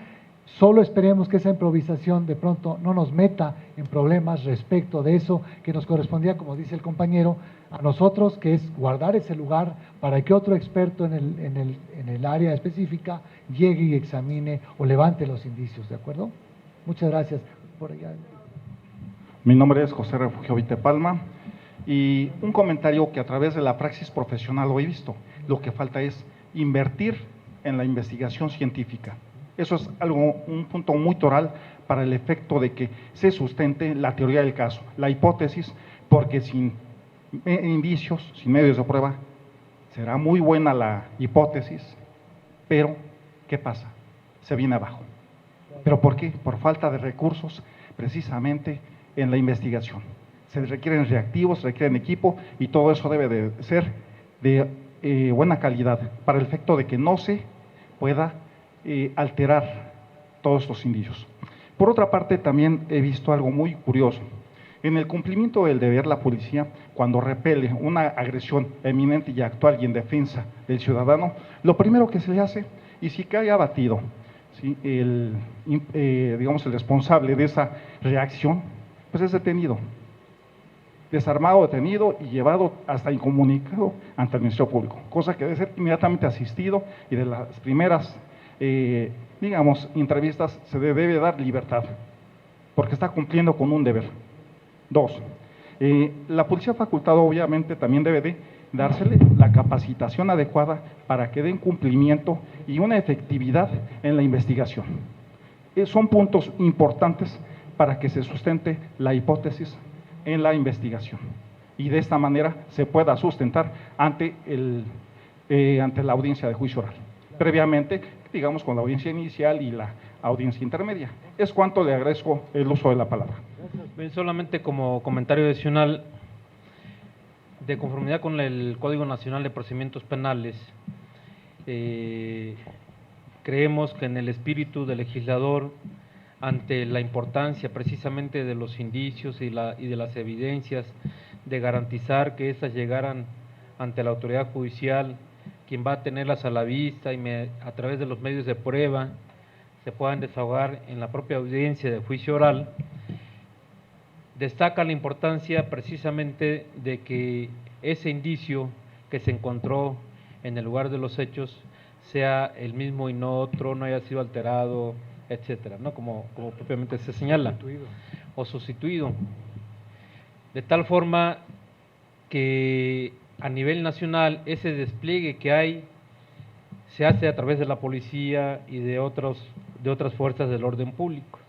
[SPEAKER 3] Solo esperemos que esa improvisación de pronto no nos meta en problemas respecto de eso que nos correspondía, como dice el compañero, a nosotros, que es guardar ese lugar para que otro experto en el área específica llegue y examine o levante los indicios, ¿de acuerdo? Muchas gracias. Por allá.
[SPEAKER 9] Mi nombre es José Refugio Vitepalma y un comentario que a través de la praxis profesional lo he visto. Lo que falta es invertir en la investigación científica. Eso es un punto muy toral para el efecto de que se sustente la teoría del caso, la hipótesis, porque sin indicios, sin medios de prueba, será muy buena la hipótesis, pero ¿qué pasa? Se viene abajo. ¿Pero por qué? Por falta de recursos, precisamente en la investigación. Se requieren reactivos, se requieren equipo y todo eso debe de ser de buena calidad para el efecto de que no se pueda alterar todos estos indicios. Por otra parte, también he visto algo muy curioso. En el cumplimiento del deber, la policía, cuando repele una agresión eminente y actual y en defensa del ciudadano, lo primero que se le hace, y si cae abatido, ¿sí?, el responsable de esa reacción, pues es detenido, desarmado, detenido y llevado hasta incomunicado ante el Ministerio Público, cosa que debe ser inmediatamente asistido y de las primeras entrevistas se debe dar libertad, porque está cumpliendo con un deber. 2, la policía facultada obviamente también debe de dársele la capacitación adecuada para que den cumplimiento y una efectividad en la investigación. Son puntos importantes para que se sustente la hipótesis en la investigación y de esta manera se pueda sustentar ante la audiencia de juicio oral. Previamente, digamos, con la audiencia inicial y la audiencia intermedia. Es cuanto le agradezco el uso de la palabra.
[SPEAKER 2] Bien, solamente como comentario adicional, de conformidad con el Código Nacional de Procedimientos Penales, creemos que en el espíritu del legislador, ante la importancia precisamente de los indicios y de las evidencias, de garantizar que éstas llegaran ante la autoridad judicial, quien va a tenerlas a la vista y a través de los medios de prueba se puedan desahogar en la propia audiencia de juicio oral, destaca la importancia precisamente de que ese indicio que se encontró en el lugar de los hechos sea el mismo y no otro, no haya sido alterado, etcétera, ¿no? Como propiamente se señala, o sustituido, de tal forma que a nivel nacional ese despliegue que hay se hace a través de la policía y de otras fuerzas del orden público.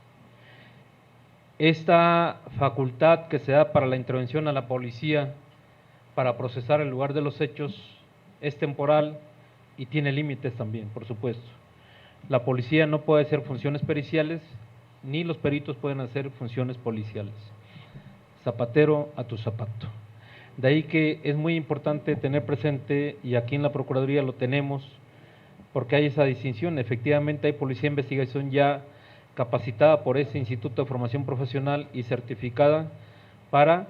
[SPEAKER 2] Esta facultad que se da para la intervención a la policía para procesar el lugar de los hechos es temporal y tiene límites también, por supuesto. La policía no puede hacer funciones periciales, ni los peritos pueden hacer funciones policiales. Zapatero a tu zapato. De ahí que es muy importante tener presente, y aquí en la Procuraduría lo tenemos, porque hay esa distinción. Efectivamente hay policía de investigación ya capacitada por ese Instituto de Formación Profesional y certificada para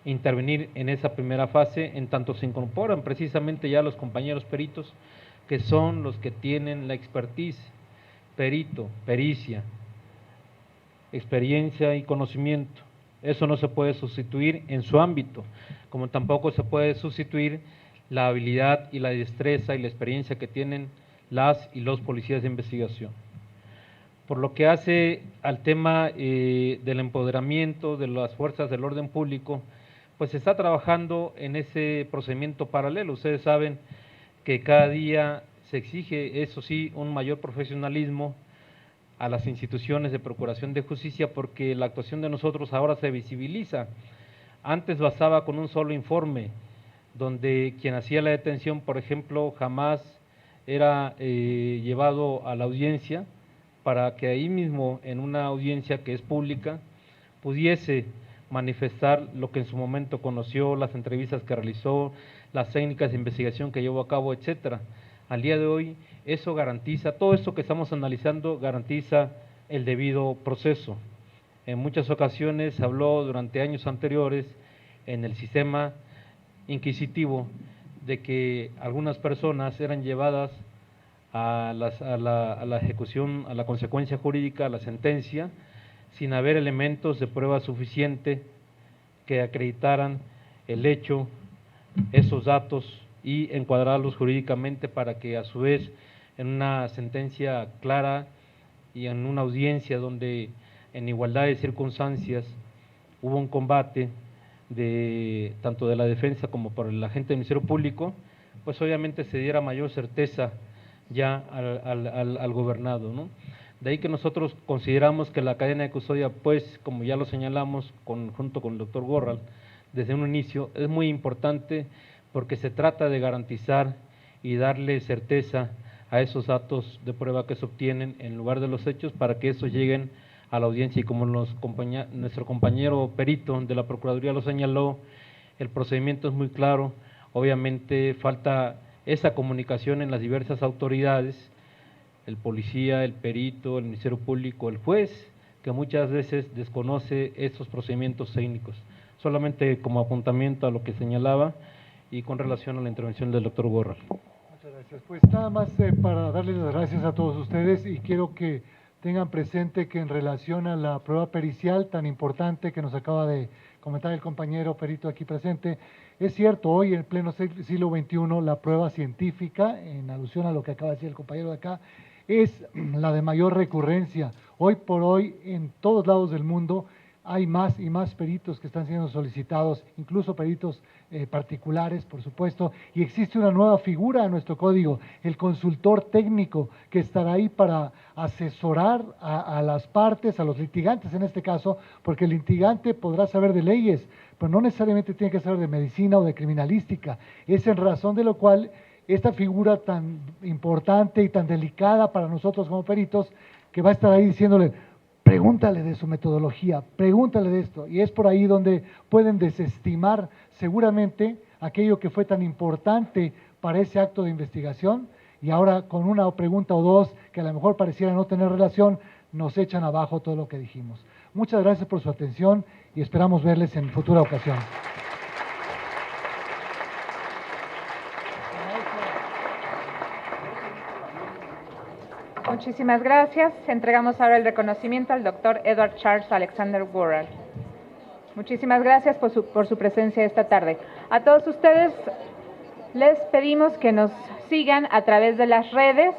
[SPEAKER 2] intervenir en esa primera fase, en tanto se incorporan precisamente ya los compañeros peritos, que son los que tienen la expertise, perito, pericia, experiencia y conocimiento. Eso no se puede sustituir en su ámbito, como tampoco se puede sustituir la habilidad y la destreza y la experiencia que tienen las y los policías de investigación. Por lo que hace al tema del empoderamiento de las fuerzas del orden público, pues se está trabajando en ese procedimiento paralelo. Ustedes saben que cada día se exige, eso sí, un mayor profesionalismo a las instituciones de procuración de justicia, porque la actuación de nosotros ahora se visibiliza. Antes bastaba con un solo informe, donde quien hacía la detención, por ejemplo, jamás era llevado a la audiencia, para que ahí mismo, en una audiencia que es pública, pudiese manifestar lo que en su momento conoció, las entrevistas que realizó, las técnicas de investigación que llevó a cabo, etcétera. Al día de hoy, eso garantiza, todo esto que estamos analizando garantiza el debido proceso. En muchas ocasiones se habló durante años anteriores en el sistema inquisitivo de que algunas personas eran llevadas a la ejecución, a la consecuencia jurídica, a la sentencia, sin haber elementos de prueba suficiente que acreditaran el hecho, esos datos, y encuadrarlos jurídicamente para que a su vez en una sentencia clara y en una audiencia donde en igualdad de circunstancias hubo un combate tanto de la defensa como por el agente del Ministerio Público, pues obviamente se diera mayor certeza ya al gobernado, ¿no? De ahí que nosotros consideramos que la cadena de custodia, pues, como ya lo señalamos junto con el doctor Gorral, desde un inicio, es muy importante porque se trata de garantizar y darle certeza a esos datos de prueba que se obtienen en lugar de los hechos para que esos lleguen a la audiencia. Y como nuestro compañero perito de la Procuraduría lo señaló, el procedimiento es muy claro, obviamente falta esa comunicación en las diversas autoridades, el policía, el perito, el Ministerio Público, el juez, que muchas veces desconoce estos procedimientos técnicos. Solamente como apuntamiento a lo que señalaba y con relación a la intervención del doctor Gorral.
[SPEAKER 3] Muchas gracias. Pues nada más para darles las gracias a todos ustedes, y quiero que tengan presente que en relación a la prueba pericial tan importante que nos acaba de comentar el compañero perito aquí presente, es cierto, hoy en pleno siglo XXI la prueba científica, en alusión a lo que acaba de decir el compañero de acá, es la de mayor recurrencia. Hoy por hoy en todos lados del mundo hay más y más peritos que están siendo solicitados, incluso peritos particulares, por supuesto, y existe una nueva figura en nuestro código, el consultor técnico, que estará ahí para asesorar a las partes, a los litigantes en este caso, porque el litigante podrá saber de leyes, pero no necesariamente tiene que saber de medicina o de criminalística. Es en razón de lo cual esta figura tan importante y tan delicada para nosotros como peritos, que va a estar ahí diciéndole, pregúntale de su metodología, pregúntale de esto, y es por ahí donde pueden desestimar seguramente aquello que fue tan importante para ese acto de investigación, y ahora con una pregunta o dos que a lo mejor pareciera no tener relación, nos echan abajo todo lo que dijimos. Muchas gracias por su atención y esperamos verles en futura ocasión.
[SPEAKER 1] Muchísimas gracias. Entregamos ahora el reconocimiento al doctor Edward Charles Alexander Gorral. Muchísimas gracias por su presencia esta tarde. A todos ustedes les pedimos que nos sigan a través de las redes